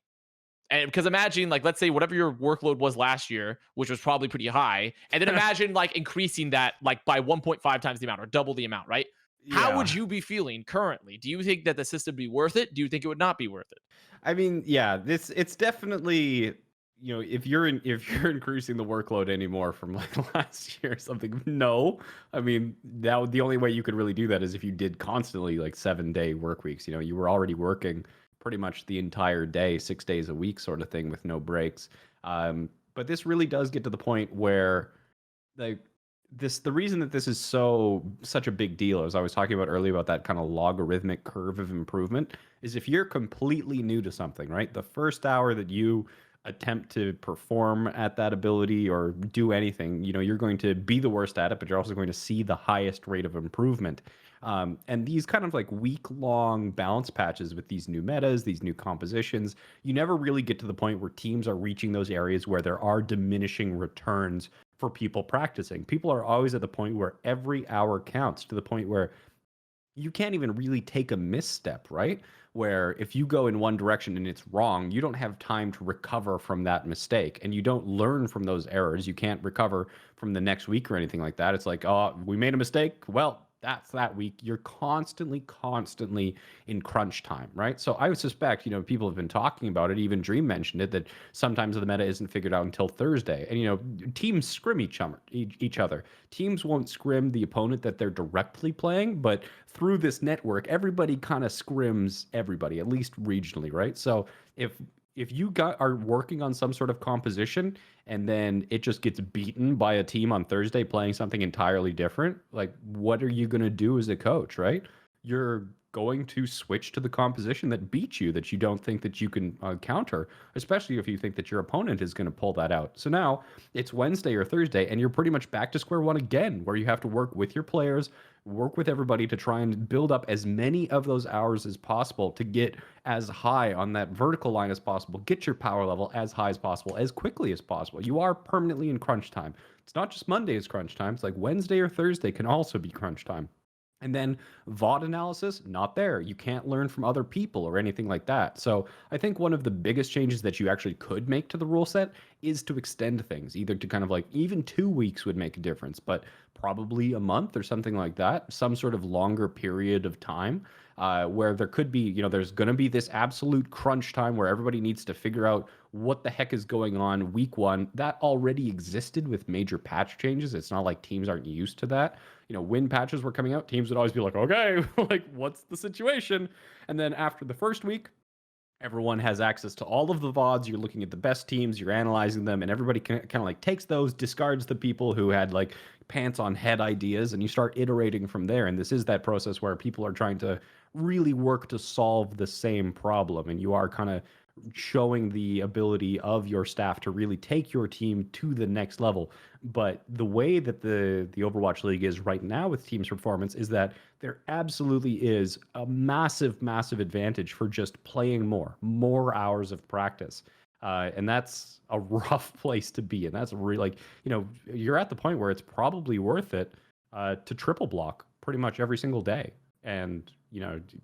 and because imagine, like, let's say whatever your workload was last year, which was probably pretty high, and then imagine like increasing that like by 1.5 times the amount or double the amount, right? How would you be feeling currently? Do you think that the system would be worth it? Do you think it would not be worth it? I mean, yeah, it's definitely, if you're increasing the workload anymore from like last year or something. No, I mean, the only way you could really do that is if you did constantly like 7-day work weeks. You were already working pretty much the entire day, 6 days a week, sort of thing, with no breaks. But this really does get to the point where like the reason that this is such a big deal, as I was talking about earlier, about that kind of logarithmic curve of improvement, is if you're completely new to something, right? The first hour that you attempt to perform at that ability or do anything, you're going to be the worst at it, but you're also going to see the highest rate of improvement. And these kind of like week-long balance patches with these new metas, these new compositions, you never really get to the point where teams are reaching those areas where there are diminishing returns for people practicing. People are always at the point where every hour counts, to the point where you can't even really take a misstep, right? Where if you go in one direction and it's wrong, you don't have time to recover from that mistake, and you don't learn from those errors. You can't recover from the next week or anything like that. It's like, oh, we made a mistake. Well, that's that week. You're constantly in crunch time, right? So I would suspect, people have been talking about it. Even Dream mentioned it, that sometimes the meta isn't figured out until Thursday. And, teams scrim each other. Teams won't scrim the opponent that they're directly playing, but through this network, everybody kind of scrims everybody, at least regionally, right? So if you are working on some sort of composition and then it just gets beaten by a team on Thursday playing something entirely different, like, what are you going to do as a coach, right? You're going to switch to the composition that beats you, that you don't think that you can counter, especially if you think that your opponent is going to pull that out. So now it's Wednesday or Thursday, and you're pretty much back to square one again, where you have to work with your players, work with everybody to try and build up as many of those hours as possible to get as high on that vertical line as possible, get your power level as high as possible, as quickly as possible. You are permanently in crunch time. It's not just Monday is crunch time. It's like Wednesday or Thursday can also be crunch time. And then VOD analysis, not there. You can't learn from other people or anything like that. So I think one of the biggest changes that you actually could make to the rule set is to extend things, either to kind of like, even 2 weeks would make a difference, but probably a month or something like that, some sort of longer period of time where there could be, there's going to be this absolute crunch time where everybody needs to figure out what the heck is going on week one. That already existed with major patch changes. It's not like teams aren't used to that. When patches were coming out, teams would always be like, okay, like, what's the situation? And then after the first week, everyone has access to all of the VODs. You're looking at the best teams, you're analyzing them, and everybody kind of like takes those, discards the people who had like pants on head ideas, and you start iterating from there. And this is that process where people are trying to really work to solve the same problem, and you are kind of showing the ability of your staff to really take your team to the next level. But the way that the Overwatch League is right now with teams' performance is that there absolutely is a massive advantage for just playing more hours of practice. And that's a rough place to be. And that's really like, you're at the point where it's probably worth it to triple block pretty much every single day. And,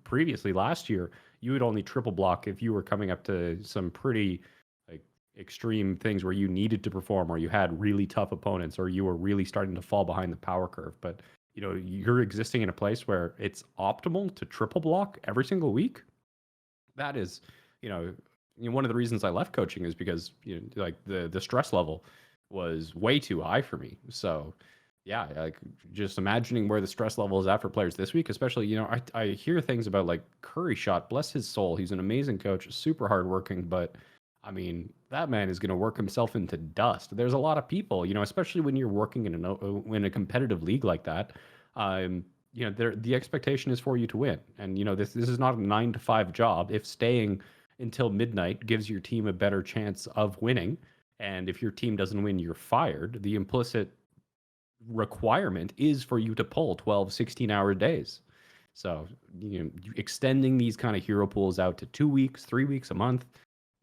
previously last year, you would only triple block if you were coming up to some pretty like extreme things where you needed to perform, or you had really tough opponents, or you were really starting to fall behind the power curve. But you're existing in a place where it's optimal to triple block every single week. That is, you know, one of the reasons I left coaching is because like the stress level was way too high for me. So yeah, like just imagining where the stress level is at for players this week, especially, I hear things about like Curry Shot, bless his soul. He's an amazing coach, super hardworking, but I mean, that man is going to work himself into dust. There's a lot of people, especially when you're working in a competitive league like that. Um, the expectation is for you to win, and this is not a 9 to 5 job. If staying until midnight gives your team a better chance of winning, and if your team doesn't win, you're fired. The implicit requirement is for you to pull 12, 16-hour days. So, extending these kind of hero pools out to 2 weeks, 3 weeks, a month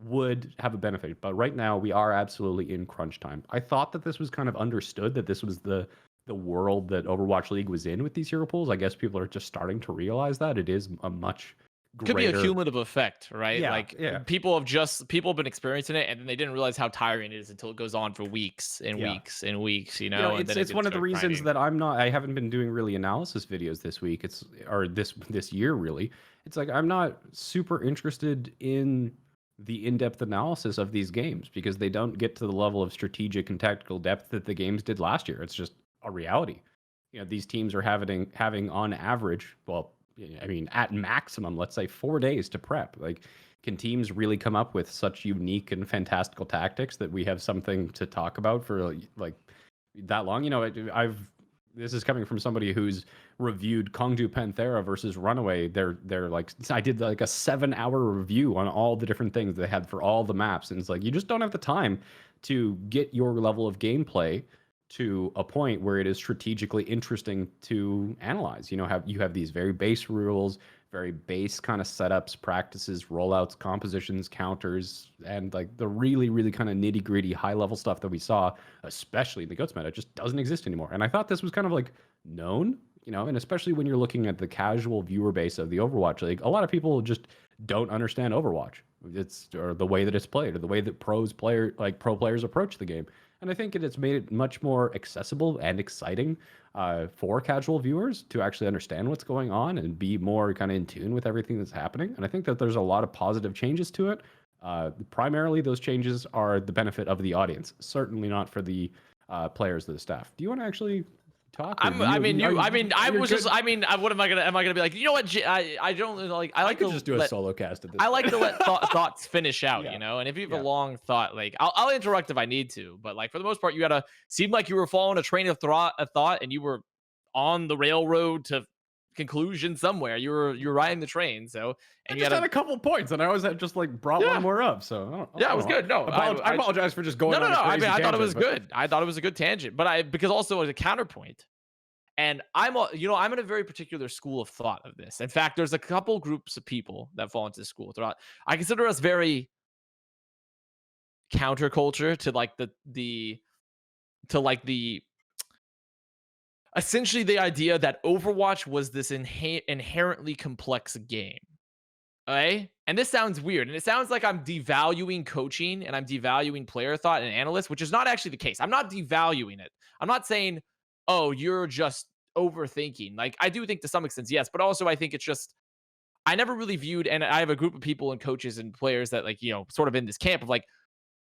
would have a benefit. But right now, we are absolutely in crunch time. I thought that this was kind of understood, that this was the world that Overwatch League was in with these hero pools. I guess people are just starting to realize that it is a much Could be a greater. cumulative effect, right? Yeah, Like yeah. people have been experiencing it, and then they didn't realize how tiring it is until it goes on for weeks and Yeah. weeks and weeks, and then It's one of the reasons that I haven't been doing really analysis videos this week. Or this year really. It's like I'm not super interested in the in-depth analysis of these games because they don't get to the level of strategic and tactical depth that the games did last year. It's just a reality. These teams are having on average, well, I mean, at maximum, let's say 4 days to prep. Like, can teams really come up with such unique and fantastical tactics that we have something to talk about for like that long? This is coming from somebody who's reviewed Kongju Panthera versus Runaway. They're like, I did like a 7-hour review on all the different things they had for all the maps, and it's like you just don't have the time to get your level of gameplay to a point where it is strategically interesting to analyze. You have these very base rules, very base kind of setups, practices, rollouts, compositions, counters, and like the really, really kind of nitty gritty high level stuff that we saw, especially in the GOATS meta, just doesn't exist anymore. And I thought this was kind of like known, and especially when you're looking at the casual viewer base of the Overwatch League, a lot of people just don't understand Overwatch. Or the way that it's played, or the way that pro players approach the game. And I think it's made it much more accessible and exciting for casual viewers to actually understand what's going on and be more kind of in tune with everything that's happening. And I think that there's a lot of positive changes to it. Primarily, those changes are the benefit of the audience, certainly not for the players or the staff. Do you want to actually talk? What am I gonna be like? You know what? I don't like. I could just do a solo cast at this. I like to let thoughts finish out, Yeah. And if you have a long thought, like I'll interrupt if I need to, but like for the most part, you gotta seem like you were following a train of thought, and you were on the railroad to conclusion somewhere. You're riding the train, so and I just had a couple points, and I always had just like brought one more up. So it was good. No, I apologize for just going. No. On a I mean, crazy I thought it tangent, was good. I thought it was a good tangent, but because also as a counterpoint. And I'm in a very particular school of thought of this. In fact, there's a couple groups of people that fall into this school of thought. I consider us very counterculture to like the essentially the idea that Overwatch was this inherently complex game. Okay? And this sounds weird. And it sounds like I'm devaluing coaching and I'm devaluing player thought and analysts, which is not actually the case. I'm not devaluing it. I'm not saying, oh, you're just overthinking. Like, I do think to some extent, yes, but also I think it's just, I never really viewed, and I have a group of people and coaches and players that, like, sort of in this camp of like,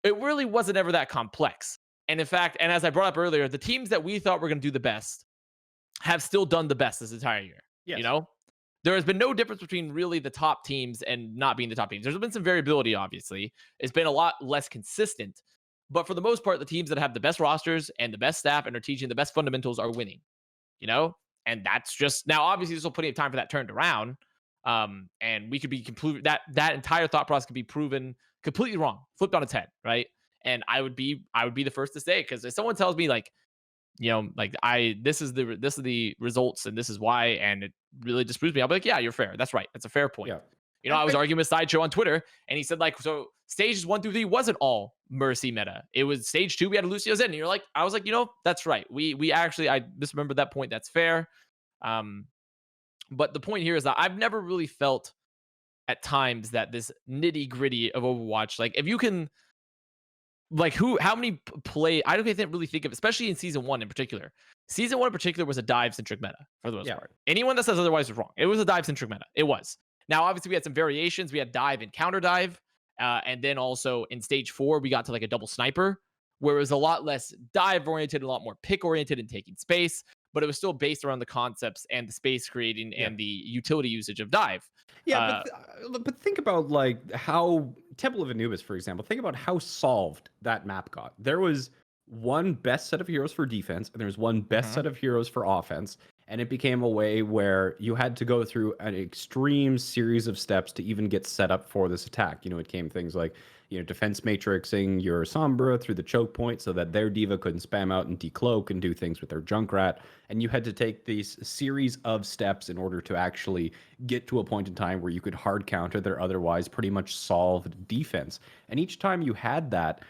it really wasn't ever that complex. And in fact, and as I brought up earlier, the teams that we thought were going to do the best have still done the best this entire year. Yes. There has been no difference between really the top teams and not being the top teams. There's been some variability, obviously. It's been a lot less consistent. But for the most part, the teams that have the best rosters and the best staff and are teaching the best fundamentals are winning. And that's just, now obviously there's still plenty of time for that turned around. And we could be completely, that entire thought process could be proven completely wrong, flipped on its head, right? And I would be the first to say, because if someone tells me like, this is the results and this is why, and it really disproves me, I'll be like, yeah, you're fair. That's right. That's a fair point. Yeah. I was arguing with Sideshow on Twitter, and he said, like, so stages 1 through 3 wasn't all Mercy meta. It was stage 2, we had Lucio Zen. And you're like, I was like, that's right. We actually, I misremembered that point. That's fair. But the point here is that I've never really felt at times that this nitty gritty of Overwatch, like if you can like how many play? I don't think really think of, especially in season one in particular. Season one in particular was a dive centric meta for the most Yeah. part. Anyone that says otherwise is wrong. It was a dive centric meta. It was. Now, obviously, we had some variations. We had dive and counter dive, and then also in stage 4 we got to like a double sniper, where it was a lot less dive oriented, a lot more pick oriented and taking space, but it was still based around the concepts and the space creating Yeah. and the utility usage of dive. Yeah, Uh, but think about like how Temple of Anubis, for example. Think about how solved that map got. There was one best set of heroes for defense, and there was one best mhm. set of heroes for offense, and it became a way where you had to go through an extreme series of steps to even get set up for this attack. It came things like defense matrixing your Sombra through the choke point so that their diva couldn't spam out and decloak and do things with their Junkrat, and you had to take these series of steps in order to actually get to a point in time where you could hard counter their otherwise pretty much solved defense. And each time you had that,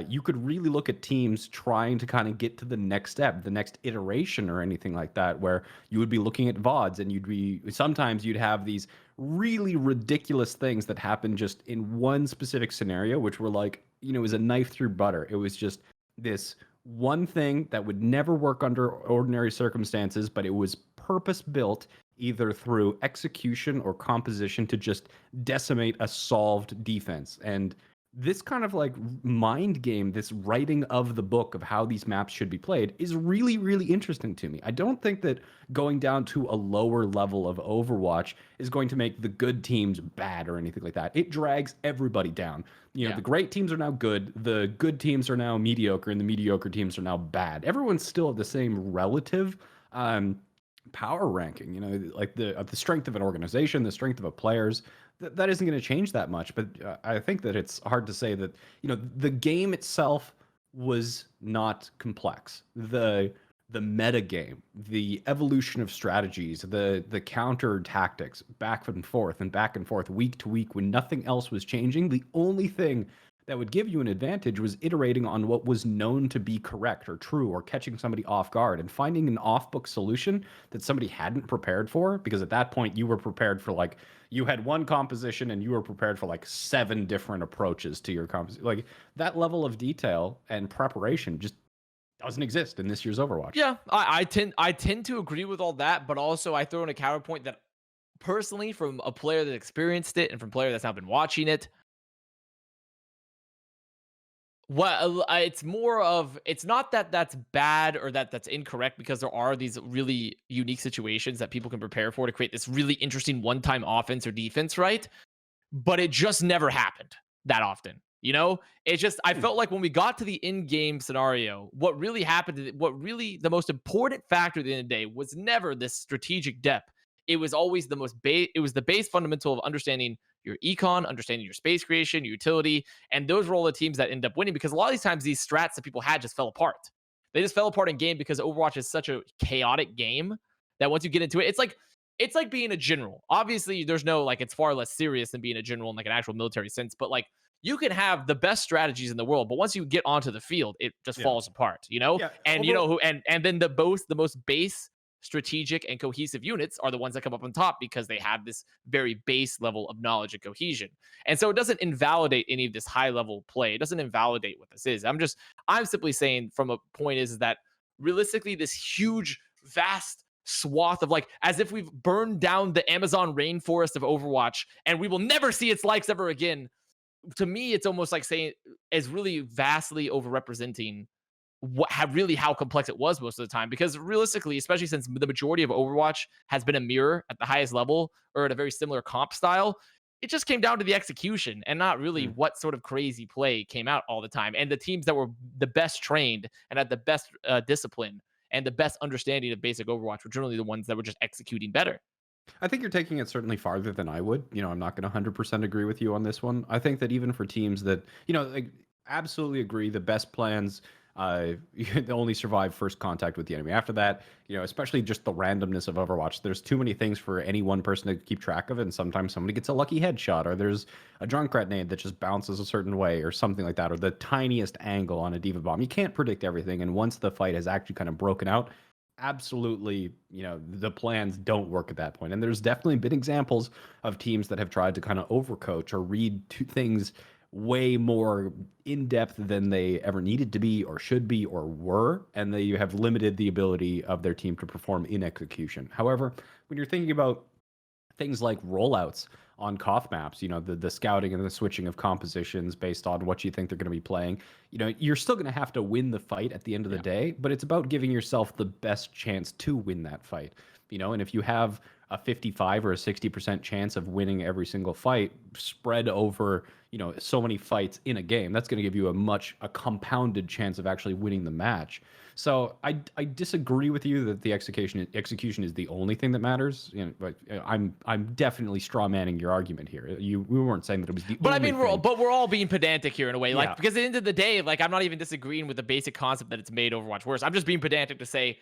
you could really look at teams trying to kind of get to the next step, the next iteration or anything like that, where you would be looking at VODs and sometimes you'd have these really ridiculous things that happen just in one specific scenario, which were like, it was a knife through butter. It was just this one thing that would never work under ordinary circumstances, but it was purpose built either through execution or composition to just decimate a solved defense. And this kind of like mind game, this writing of the book of how these maps should be played is really, really interesting to me. I don't think that going down to a lower level of Overwatch is going to make the good teams bad or anything like that. It drags everybody down. Yeah. The great teams are now good, the good teams are now mediocre, and the mediocre teams are now bad. Everyone's still at the same relative power ranking. Like the strength of an organization, the strength of a players. That isn't going to change that much. But I think that it's hard to say that the game itself was not complex. The meta game, the evolution of strategies, the counter tactics, back and forth, week to week, when nothing else was changing. The only thing that would give you an advantage was iterating on what was known to be correct or true, or catching somebody off guard and finding an off-book solution that somebody hadn't prepared for, because at that point you were prepared for like, you had one composition and you were prepared for like 7 different approaches to your composition. Like, that level of detail and preparation just doesn't exist in this year's Overwatch. Yeah, I tend to agree with all that, but also I throw in a counterpoint that personally, from a player that experienced it and from a player that's now been watching it, it's more of, it's not that that's bad or that that's incorrect, because there are these really unique situations that people can prepare for to create this really interesting one-time offense or defense, right? But it just never happened that often. It's just, I felt like when we got to the in-game scenario, what really happened, what really the most important factor at the end of the day was never this strategic depth. It was always the most it was the base fundamental of understanding your econ, understanding your space creation, your utility, and those were all the teams that end up winning, because a lot of these times these strats that people had just fell apart. They just fell apart in game because Overwatch is such a chaotic game that once you get into it, it's like being a general. Obviously, there's no, like, it's far less serious than being a general in like an actual military sense, but like, you can have the best strategies in the world, but once you get onto the field, it just Yeah. falls apart. Yeah. And Although, who and then the most base strategic and cohesive units are the ones that come up on top, because they have this very base level of knowledge and cohesion. And so it doesn't invalidate any of this high level play. It doesn't invalidate what this is. I'm simply saying, from a point is that realistically, this huge, vast swath of, like, as if we've burned down the Amazon rainforest of Overwatch and we will never see its likes ever again. To me, it's almost like saying, is really vastly overrepresenting how complex it was most of the time. Because realistically, especially since the majority of Overwatch has been a mirror at the highest level or at a very similar comp style, it just came down to the execution and not really what sort of crazy play came out all the time. And the teams that were the best trained and had the best discipline and the best understanding of basic Overwatch were generally the ones that were just executing better. I think you're taking it certainly farther than I would. I'm not going to 100% agree with you on this one. I think that even for teams that, like, absolutely agree, the best plans they only survive first contact with the enemy. After that, especially just the randomness of Overwatch, there's too many things for any one person to keep track of, and sometimes somebody gets a lucky headshot, or there's a Junkrat nade that just bounces a certain way, or something like that, or the tiniest angle on a Diva bomb. You can't predict everything, and once the fight has actually kind of broken out, absolutely, the plans don't work at that point. And there's definitely been examples of teams that have tried to kind of overcoach or read things way more in depth than they ever needed to be or should be or were, and they have limited the ability of their team to perform in execution. However, when you're thinking about things like rollouts on Koth maps, the scouting and the switching of compositions based on what you think they're going to be playing, you're still going to have to win the fight at the end of the day, but it's about giving yourself the best chance to win that fight. And if you have a 55 or a 60% chance of winning every single fight spread over, so many fights in a game, that's going to give you a compounded chance of actually winning the match. So I disagree with you that the execution is the only thing that matters. But I'm definitely straw manning your argument here. We weren't saying that it was the But I only mean, thing. we're all being pedantic here in a way, like Yeah. because at the end of the day, like I'm not even disagreeing with the basic concept that it's made Overwatch worse. I'm just being pedantic to say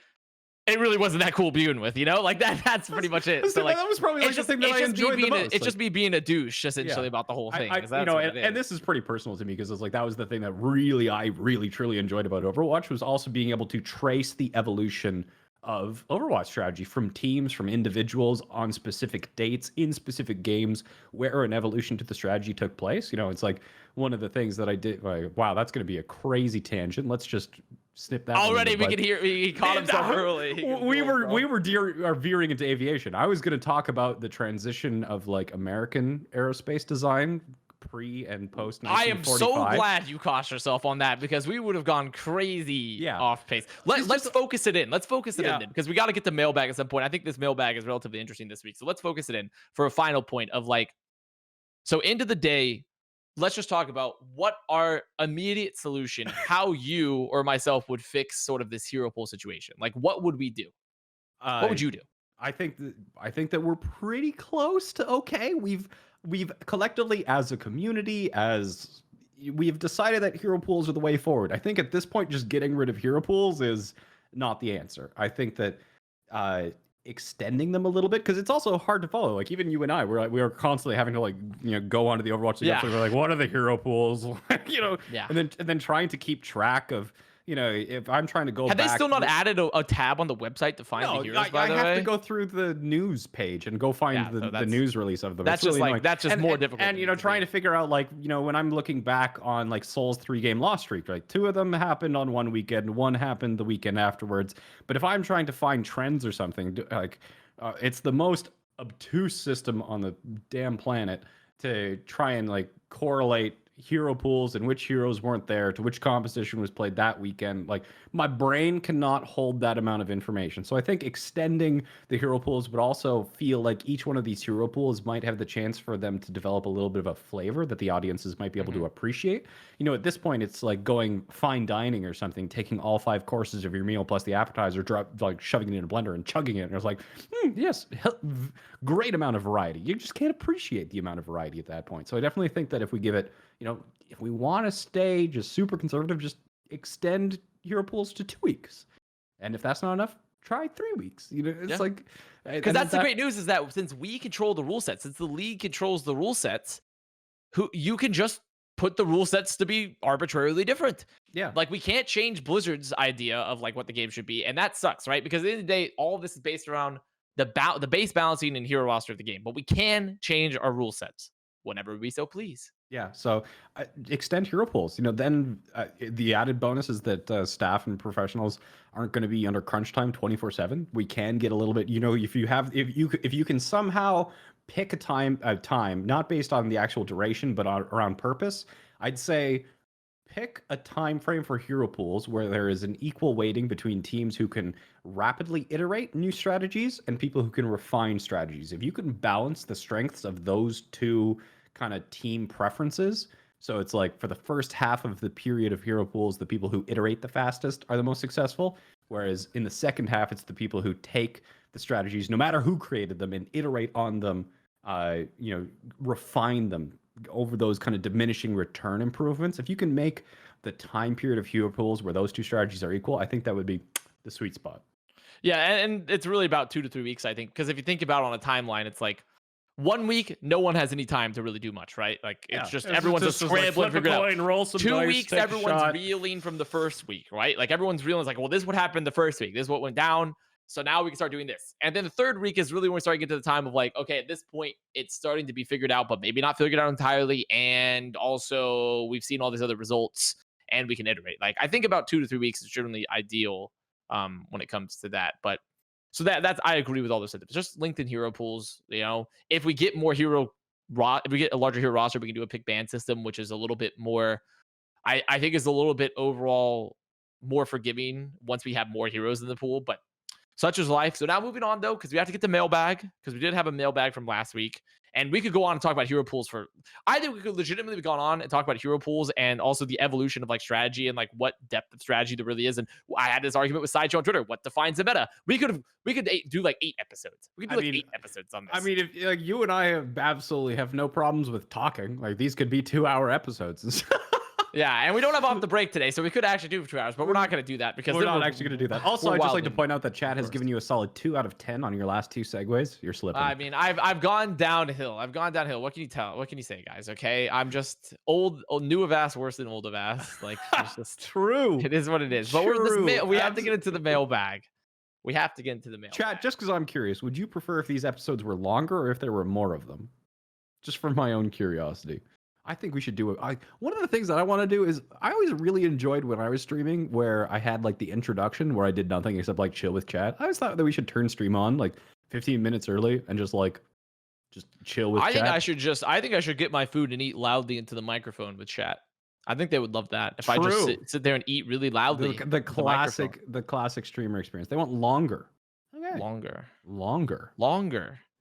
it really wasn't that cool to begin with, like that's pretty much it. So like that was probably like the thing that I enjoyed the most. It's just me being a douche essentially about the whole thing. And this is pretty personal to me because it's like that was the thing that I really truly enjoyed about Overwatch was also being able to trace the evolution of Overwatch strategy from teams, from individuals on specific dates in specific games where an evolution to the strategy took place. It's like one of the things that I did. Like, wow, that's going to be a crazy tangent. Let's just snip that already. We can hear he caught himself early. We were veering into aviation. I was going to talk about the transition of like American aerospace design pre and post 1945. I am so glad you caught yourself on that because we would have gone crazy off pace. Let's focus it in. Let's focus it in then, because we got to get to mailbag at some point. I think this mailbag is relatively interesting this week. So let's focus it in for a final point of like, so end of the day, let's just talk about what our immediate solution, how you or myself would fix sort of this hero pool situation. Like, what would we do? What would you do? I think that we're pretty close to okay. We've collectively as a community, as we've decided that hero pools are the way forward. I think at this point, just getting rid of hero pools is not the answer. I think that extending them a little bit, because it's also hard to follow. Like even you and I, we are constantly having to go onto the Overwatch League episode. We're like, what are the hero pools? And then trying to keep track of. If I'm trying to go Have back... they still not added a tab on the website to find the heroes, by the way? I have to go through the news page and go find the news release of them. That's just really that's just more difficult. And, trying to figure out, when I'm looking back on, Seoul's 3-game loss streak, right? 2 of them happened on one weekend, 1 happened the weekend afterwards. But if I'm trying to find trends or something, it's the most obtuse system on the damn planet to try and, correlate hero pools and which heroes weren't there to which composition was played that weekend. My brain cannot hold that amount of information. So I think extending the hero pools would also feel like each one of these hero pools might have the chance for them to develop a little bit of a flavor that the audiences might be able to appreciate. At this point, it's like going fine dining or something, taking all 5 courses of your meal plus the appetizer, shoving it in a blender and chugging it. And it's like, yes, great amount of variety. You just can't appreciate the amount of variety at that point. So I definitely think that if we give it, if we want to stay just super conservative, just extend hero pools to 2 weeks. And if that's not enough, try 3 weeks. It's like... Because that's the great news is that since we control the rule sets, since the league controls the rule sets, you can just put the rule sets to be arbitrarily different. Yeah. We can't change Blizzard's idea of what the game should be. And that sucks, right? Because at the end of the day, all of this is based around the base balancing and hero roster of the game. But we can change our rule sets whenever we so please. Yeah, so extend hero pools. Then the added bonus is that staff and professionals aren't going to be under crunch time 24/7. We can get a little bit. If you can somehow pick a time not based on the actual duration, but around purpose. I'd say pick a time frame for hero pools where there is an equal weighting between teams who can rapidly iterate new strategies and people who can refine strategies. If you can balance the strengths of those two kind of team preferences, so it's like for the first half of the period of hero pools, the people who iterate the fastest are the most successful, whereas in the second half, it's the people who take the strategies, no matter who created them, and iterate on them, refine them over those kind of diminishing return improvements. If you can make the time period of hero pools where those two strategies are equal, I think that would be the sweet spot. Yeah, and it's really about 2 to 3 weeks, I think, because if you think about it on a timeline, it's like 1 week, no one has any time to really do much, right? It's just everyone's just scrambling to figure it out. 2 weeks, everyone's reeling from the first week, right? Everyone's reeling. It's like, well, this is what happened the first week. This is what went down. So now we can start doing this. And then the third week is really when we start to get to the time of like, okay, at this point, it's starting to be figured out, but maybe not figured out entirely. And also, we've seen all these other results and we can iterate. Like, I think about 2 to 3 weeks is generally ideal when it comes to that. But so that's, I agree with all those sentiments. Just lengthen hero pools. If we get more if we get a larger hero roster, we can do a pick ban system, which is a little bit more, I think is a little bit overall more forgiving once we have more heroes in the pool. But such is life. So now moving on though, because we have to get the mailbag, because we did have a mailbag from last week, and we could go on and talk about hero pools for. I think we could legitimately have gone on and talk about hero pools and also the evolution of like strategy and like what depth of strategy there really is. And I had this argument with Sideshow on Twitter. What defines the meta? We could do like 8 episodes. We could do 8 episodes on this. I mean, if like you and I absolutely have no problems with talking. Like these could be 2-hour episodes. Yeah, and we don't have off the break today, so we could actually do for 2 hours, but we're not going to do that because we're not actually going to do that. Also, I'd just like to point out that chat has worst. given you a solid 2 out of 10 on your last 2 segues. You're slipping. I mean, I've gone downhill. What can you tell? What can you say, guys? Okay, I'm just new Avast worse than old Avast. Like it's just true. It is what it is. But we have to get into the mailbag. We have to get into the mailbag. Chat, just because I'm curious, would you prefer if these episodes were longer or if there were more of them? Just for my own curiosity. I think we should do it. One of the things that I want to do is I always really enjoyed when I was streaming where I had like the introduction where I did nothing except like chill with chat. I always thought that we should turn stream on like 15 minutes early and just chill with chat. I think I should get my food and eat loudly into the microphone with chat. I think they would love that if I just sit there and eat really loudly. The classic streamer experience. They want longer. Okay. Longer.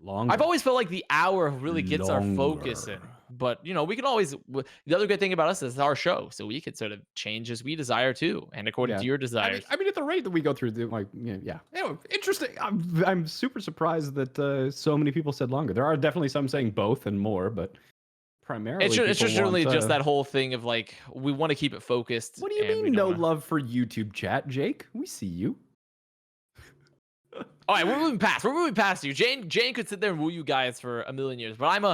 I've always felt like the hour really gets our focus in. But, we can always... The other good thing about us is it's our show, so we could sort of change as we desire too, and according to your desires. I mean, at the rate that we go through, Anyway, interesting. I'm super surprised that so many people said longer. There are definitely some saying both and more, but primarily it's just really just that whole thing of like, we want to keep it focused. What do you mean no love for YouTube chat, Jake? We see you. All right, we're moving past you. Jayne could sit there and woo you guys for a million years, but I'm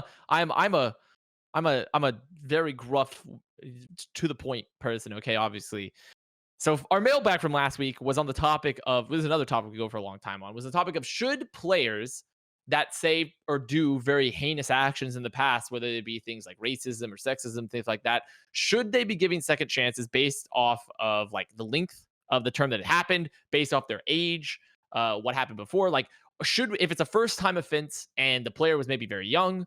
a very gruff, to the point person. Okay, obviously. So our mailbag from last week was on the topic of, this is another topic we go for a long time on, was the topic of should players that say or do very heinous actions in the past, whether it be things like racism or sexism, things like that, should they be giving second chances based off of like the length of the term that it happened, based off their age, what happened before? Like, if it's a first time offense and the player was maybe very young,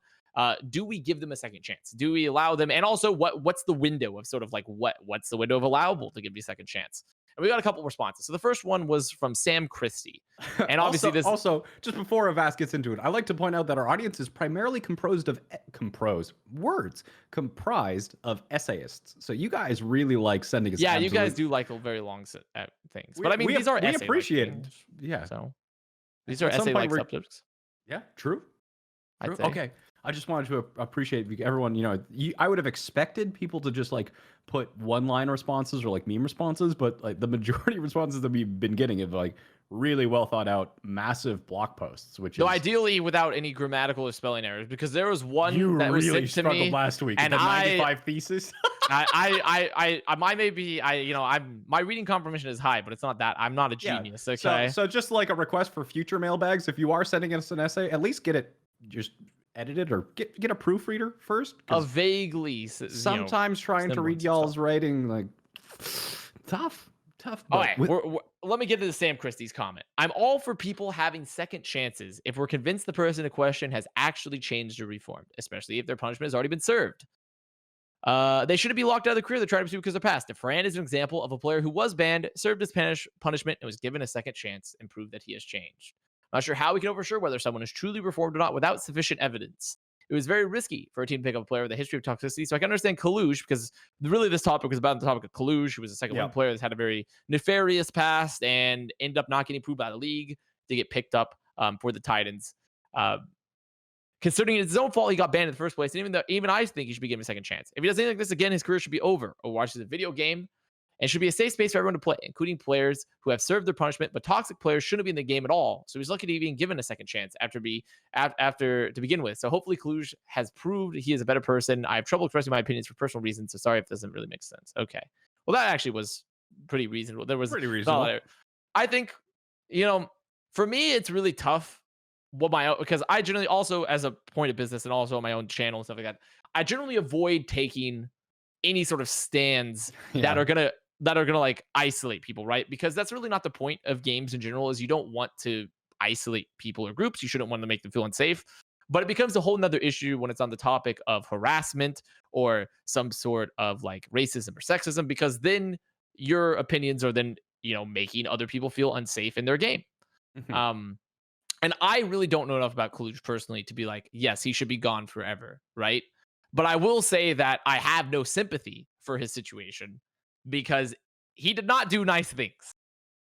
do we give them a second chance? Do we allow them? And also, what's the window of sort of like what's the window of allowable to give you a second chance? And we got a couple responses. So the first one was from Sam Christie, and obviously also just before Avast gets into it, I like to point out that our audience is primarily comprised of essayists. So you guys really like sending us. Yeah, you guys do like very long things, but I mean these are we appreciate it. Yeah. So these are essay-like subjects. Yeah, true. I'd say. Okay. I just wanted to appreciate everyone. I would have expected people to just like put one-line responses or like meme responses, but like the majority of responses that we've been getting have like really well thought out, massive blog posts. Which is ideally without any grammatical or spelling errors, because there was one that really was sent to me last week. And the 95 thesis. My reading comprehension is high, but it's not that. I'm not a genius. Okay. So just like a request for future mailbags, if you are sending us an essay, at least get it just edited or get a proofreader first. Sometimes trying to read y'all's writing, like tough. All right, let me get to the Sam Christie's comment. I'm all for people having second chances if we're convinced the person in question has actually changed or reformed, especially if their punishment has already been served. They shouldn't be locked out of the career they tried to pursue because of past. If Fran is an example of a player who was banned, served his punishment, and was given a second chance and proved that he has changed. I'm not sure how we can oversure whether someone is truly reformed or not without sufficient evidence. It was very risky for a team to pick up a player with a history of toxicity. So I can understand Kalush, because really this topic was about the topic of Kalush, who was a second-one player that's had a very nefarious past and ended up not getting approved by the league to get picked up for the Titans. Considering it's his own fault he got banned in the first place, and even I think he should be given a second chance. If he does anything like this again, his career should be over. Overwatch is a video game and should be a safe space for everyone to play, including players who have served their punishment, but toxic players shouldn't be in the game at all. So he's lucky to be being given a second chance after to begin with. So hopefully Kalush has proved he is a better person. I have trouble expressing my opinions for personal reasons, so sorry if this doesn't really make sense. Okay. Well, that actually was pretty reasonable. There was pretty reasonable. I think, For me, it's really tough. Because I generally also, as a point of business and also on my own channel and stuff like that, I generally avoid taking any sort of stands that Yeah. are gonna like isolate people, right? Because that's really not the point of games in general. Is you don't want to isolate people or groups. You shouldn't want to make them feel unsafe. But it becomes a whole nother issue when it's on the topic of harassment or some sort of like racism or sexism, because then your opinions are then, making other people feel unsafe in their game. Mhm. Um, and I really don't know enough about Kalush personally to be like, yes, he should be gone forever, right? But I will say that I have no sympathy for his situation because he did not do nice things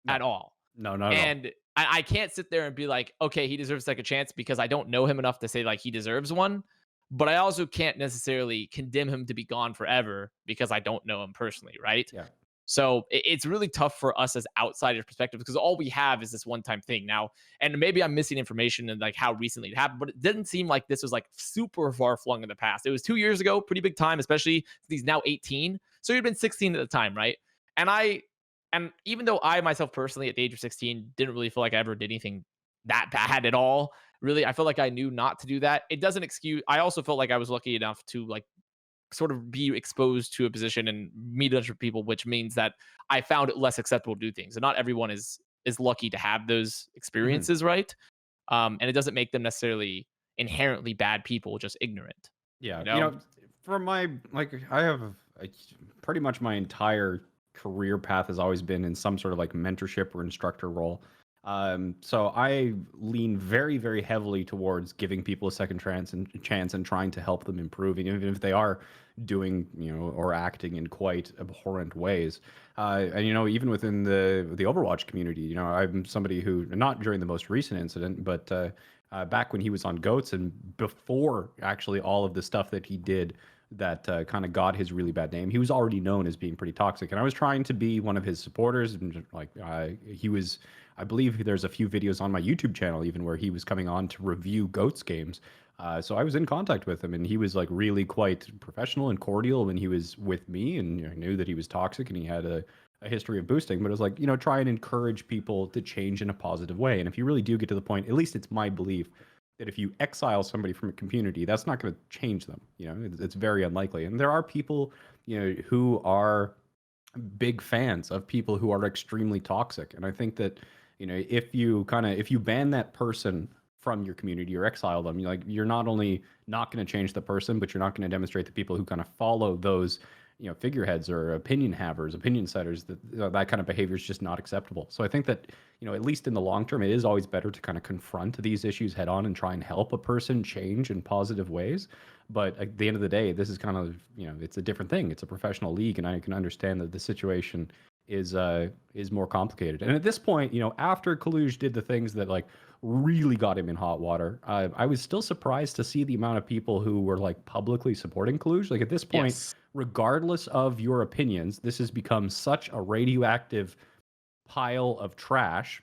No, at all. no, not at all. And I can't sit there and be like, okay, he deserves a second chance because I don't know him enough to say like he deserves one. But I also can't necessarily condemn him to be gone forever because I don't know him personally, right? Yeah. So it's really tough for us as outsiders perspectives because all we have is this one time thing now. And maybe I'm missing information and like how recently it happened, but it didn't seem like this was like super far flung in the past. It was 2 years ago, pretty big time, especially since he's now 18. So he'd been 16 at the time, right? And even though I myself personally at the age of 16 didn't really feel like I ever did anything that bad at all, really, I felt like I knew not to do that. It doesn't excuse. I also felt like I was lucky enough to like sort of be exposed to a position and meet other people, which means that I found it less acceptable to do things. And not everyone is lucky to have those Mhm. experiences, right? And it doesn't make them necessarily inherently bad people, just ignorant. Yeah, You know? for my I have a, pretty much my entire career path has always been in some sort of like mentorship or instructor role. So I lean very, very heavily towards giving people a second chance and trying to help them improve, and even if they are doing, or acting in quite abhorrent ways. And even within the Overwatch community, I'm somebody who, not during the most recent incident, but back when he was on Goats and before actually all of the stuff that he did that kind of got his really bad name, he was already known as being pretty toxic. And I was trying to be one of his supporters, and like he was. I believe there's a few videos on my YouTube channel even where he was coming on to review Goats games. So I was in contact with him, and he was like really quite professional and cordial when he was with me, and I knew that he was toxic and he had a history of boosting. But it was like, try and encourage people to change in a positive way. And if you really do get to the point, at least it's my belief that if you exile somebody from a community, that's not going to change them. It's very unlikely. And there are people, who are big fans of people who are extremely toxic. And I think that, if you ban that person from your community or exile them, you're not only not going to change the person, but you're not going to demonstrate the people who kind of follow those, figureheads or opinion havers, opinion setters, that that kind of behavior is just not acceptable. So I think that, at least in the long term, it is always better to kind of confront these issues head on and try and help a person change in positive ways. But at the end of the day, this is kind of, it's a different thing. It's a professional league, and I can understand that the situation is more complicated. And at this point, after Kaluj did the things that like really got him in hot water, I was still surprised to see the amount of people who were like publicly supporting Kaluj. Like at this point, Yes. regardless of your opinions, this has become such a radioactive pile of trash.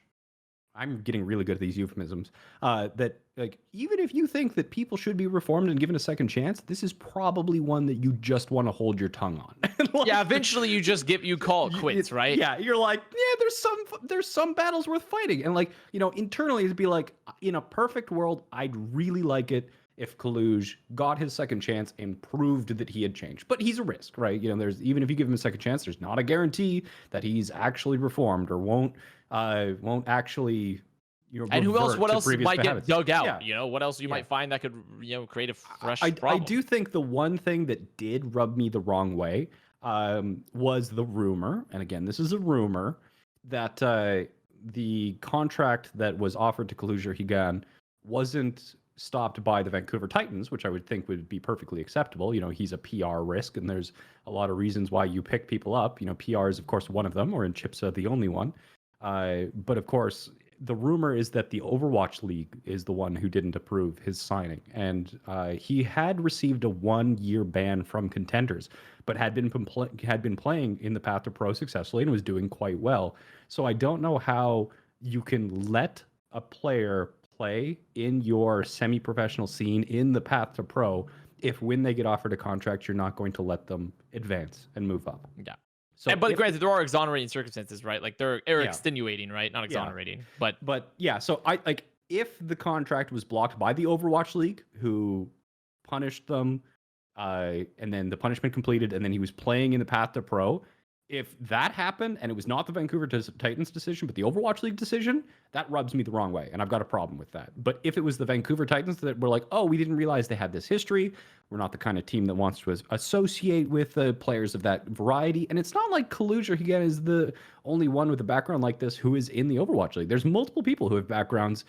I'm getting really good at these euphemisms. That like even if you think that people should be reformed and given a second chance, this is probably one that you just want to hold your tongue on. Like, Yeah, eventually you call it quits, right? yeah, you're like, yeah, there's some battles worth fighting, and like internally it'd be like, in a perfect world, I'd really like it if Kaluj got his second chance and proved that he had changed. But he's a risk, right? There's, even if you give him a second chance, there's not a guarantee that he's actually reformed or won't actually And who else? revert What to else previous might get habits. dug out? Yeah, What else you yeah. might find that could create a fresh I problem? do think the one thing that did rub me the wrong way was the rumor, and again, this is a rumor, that the contract that was offered to Kaluja Higan wasn't stopped by the Vancouver Titans, which I would think would be perfectly acceptable. He's a PR risk, and there's a lot of reasons why you pick people up. PR is, of course, one of them, or in Chipsa, the only one. But of course, the rumor is that the Overwatch League is the one who didn't approve his signing, and he had received a 1-year ban from contenders, but had been playing in the Path to Pro successfully and was doing quite well. So I don't know how you can let a player play in your semi-professional scene in the Path to Pro if when they get offered a contract, you're not going to let them advance and move up. Yeah. So But if, granted, there are exonerating circumstances, right? Like they're yeah, extenuating, right? Not yeah, exonerating. But but yeah, so I like if the contract was blocked by the Overwatch League, who punished them, and then the punishment completed, and then he was playing in the path to pro. If that happened and it was not the Vancouver Titans decision, but the Overwatch League decision, that rubs me the wrong way, and I've got a problem with that. But if it was the Vancouver Titans that were like, oh, we didn't realize they had this history, we're not the kind of team that wants to associate with players of that variety, and it's not like Kaluja again is the only one with a background like this who is in the Overwatch League. There's multiple people who have backgrounds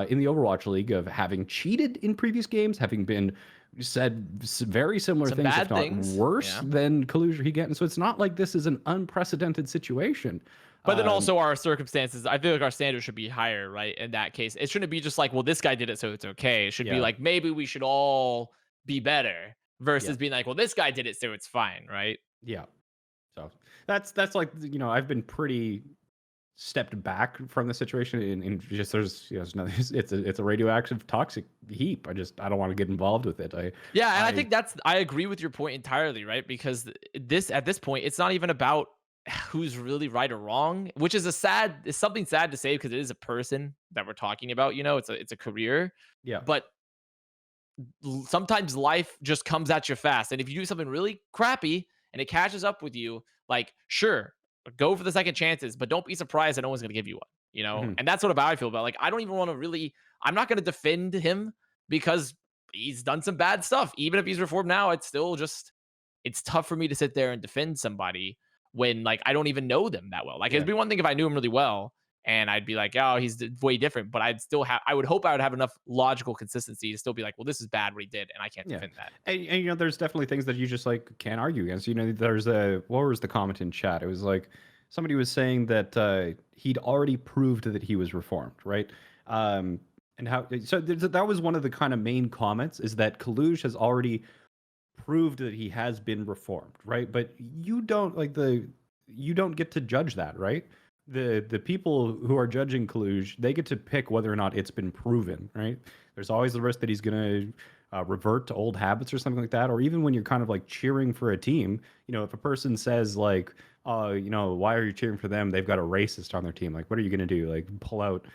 in the Overwatch League of having cheated in previous games, having been said very similar some things, if bad not things. worse Yeah. than Kaluja Higetin. So it's not like this is an unprecedented situation. But then also our circumstances, I feel like our standards should be higher, right? In that case, it shouldn't be just like, well, this guy did it, so it's okay. It should be Yeah, like, maybe we should all be better yeah, versus being like, well, this guy did it, so it's fine, right? yeah. So that's like, I've been pretty stepped back from the situation in just there's it's a radioactive toxic heap. I don't want to get involved with it. Yeah, and I I think I agree with your point entirely, right? Because at this point, it's not even about who's really right or wrong, which is it's something sad to say because it is a person that we're talking about. It's a career, Yeah, but sometimes life just comes at you fast, and if you do something really crappy and it catches up with you, like sure, go for the second chances, but don't be surprised that no one's gonna give you one. mhm, And that's what about I feel about. Like I don't even want to really. I'm not gonna defend him because he's done some bad stuff. Even if he's reformed now, it's tough for me to sit there and defend somebody when like I don't even know them that well. Like yeah. it'd be one thing if I knew him really well and I'd be like, oh, he's way different. But I would hope I would have enough logical consistency to still be like, well, this is bad what he did, and I can't Yeah, defend that. and there's definitely things that you just like can't argue against. There's what was the comment in chat? It was like somebody was saying that he'd already proved that he was reformed, right? Um, and how so that was one of the kind of main comments is that Kaluj has already proved that he has been reformed, right? But you don't get to judge that, right? The people who are judging Kaluj, they get to pick whether or not it's been proven, right? There's always the risk that he's gonna revert to old habits or something like that, or even when you're kind of like cheering for a team, if a person says like, why are you cheering for them? They've got a racist on their team. Like, what are you gonna do? Like, pull out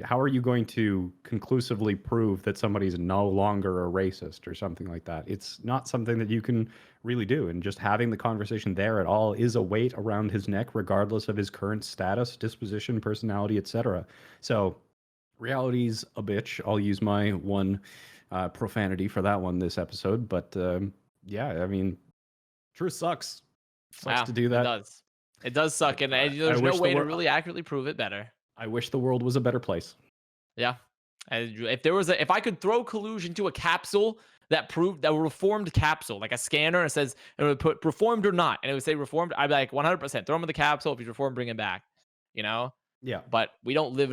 how are you going to conclusively prove that somebody's no longer a racist or something like that? It's not something that you can really do. And just having the conversation there at all is a weight around his neck, regardless of his current status, disposition, personality, etc. So reality's a bitch. I'll use my one profanity for that one this episode. But yeah, I mean, truth sucks. Sucks Wow, to do it that. does. It does suck, and I there's no wish the way to wor- really accurately prove it better. I wish the world was a better place. Yeah. And if I could throw collusion into a capsule that proved that reformed capsule, like a scanner, and it says it would put reformed or not, and it would say reformed, I'd be like 100% throw him in the capsule. If he's reformed, bring him back. You know. Yeah. But I don't live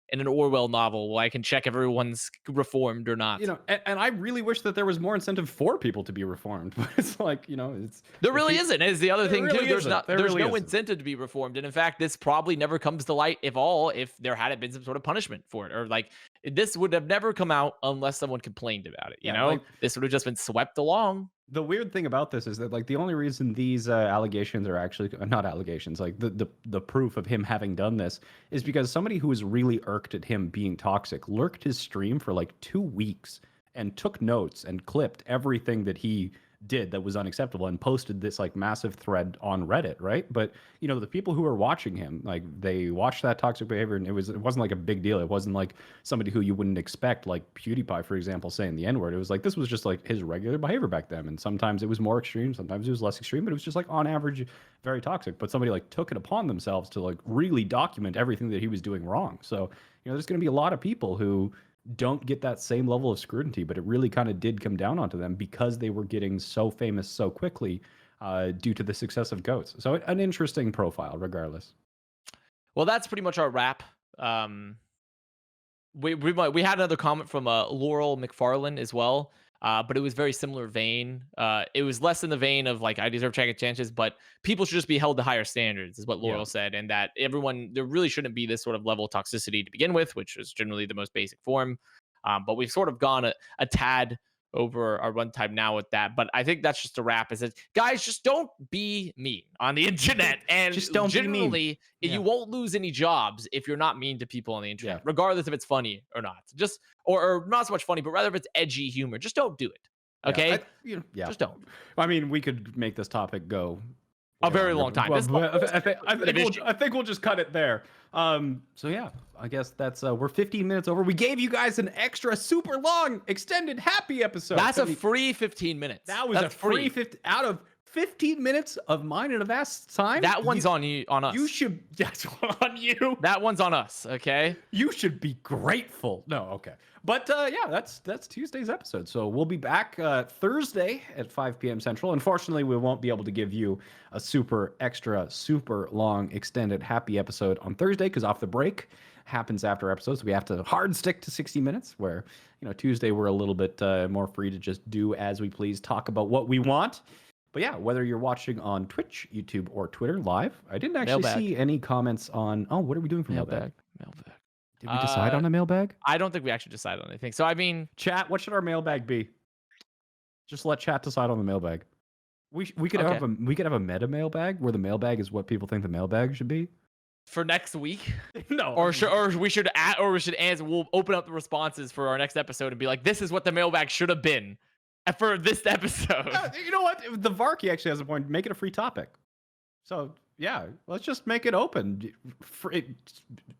in an Orwell novel where I can check if everyone's reformed or not. And I really wish that there was more incentive for people to be reformed. But it's like, There really isn't. Is the other thing really too. There's isn't. There there's really no isn't. incentive to be reformed. And in fact, this probably never comes to light, if there hadn't been some sort of punishment for it. Or like this would have never come out unless someone complained about it. Yeah, like- this would have just been swept along. The weird thing about this is that like the only reason these allegations are actually not allegations, like the proof of him having done this is because somebody who was really irked at him being toxic lurked his stream for like 2 weeks and took notes and clipped everything that he did that was unacceptable and posted this like massive thread on Reddit, right? But the people who were watching him, like they watched that toxic behavior and it wasn't like a big deal. It wasn't like somebody who you wouldn't expect, like PewDiePie, for example, saying the N-word. It was like this was just like his regular behavior back then. And sometimes it was more extreme, sometimes it was less extreme, but it was just like on average very toxic. But somebody like took it upon themselves to like really document everything that he was doing wrong. So, there's gonna be a lot of people who don't get that same level of scrutiny, but it really kind of did come down onto them because they were getting so famous so quickly due to the success of GOATs. So an interesting profile, regardless. Well, that's pretty much our wrap. We had another comment from Laurel McFarlane as well, but it was very similar vein. It was less in the vein of like I deserve second chances, but people should just be held to higher standards, is what Laurel said, and that there really shouldn't be this sort of level of toxicity to begin with, which is generally the most basic form. But we've sort of gone a tad over our runtime now with that. But I think that's just a wrap. Is that, guys, just don't be mean on the internet, and Just don't be mean. generally Yeah. you won't lose any jobs if you're not mean to people on the internet, Yeah. regardless if it's funny or not. Just or not so much funny, but rather if it's edgy humor. Just don't do it. Okay, Yeah. just don't. I mean, we could make this topic go A way very longer, long time. but- This- but issue. I think we'll just cut it there. So yeah, I guess that's we're 15 minutes over. We gave you guys an extra super long extended happy episode. That's a I mean, free 15 minutes. that was That's a free 50 out of 15 minutes of mine and Avast's time. That one's on you, on us. You should. That's on you. That one's on us. Okay. You should be grateful. No, okay. But yeah, that's Tuesday's episode. So we'll be back Thursday at 5 p.m. Central. Unfortunately, we won't be able to give you a super long extended happy episode on Thursday because Off the Break happens after episodes. We have to hard stick to 60 minutes where, Tuesday we're a little bit more free to just do as we please, talk about what we want. But yeah, whether you're watching on Twitch, YouTube, or Twitter live, I didn't actually Mailbag. see any comments on, what are we doing for Mailbag? Mailbag. Did we decide on a mailbag? I don't think we actually decided on anything. So I mean, Chat, what should our mailbag be? Just let chat decide on the mailbag. We could Okay. have a meta mailbag where the mailbag is what people think the mailbag should be. for next week, No. or we should answer. We'll open up the responses for our next episode and be like, this is what the mailbag should have been for this episode. You know what? The Varky actually has a point. Make it a free topic. So yeah, let's just make it open.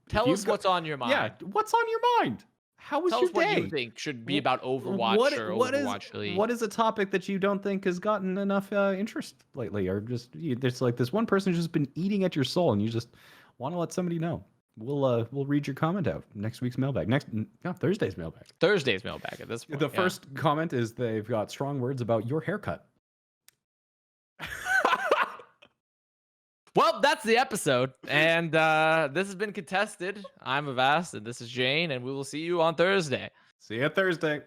Tell us what's on your mind. Yeah, what's on your mind? How was Tell your us what day? you think should be about Overwatch or Overwatch League. What is a topic that you don't think has gotten enough interest lately, or just there's like this one person who's just been eating at your soul, and you just want to let somebody know? We'll read your comment out next week's mailbag. Thursday's mailbag. Thursday's mailbag at this point. The first comment is they've got strong words about your haircut. Well, that's the episode, and this has been Contested. I'm Avast, and this is Jayne, and we will see you on Thursday. See you Thursday.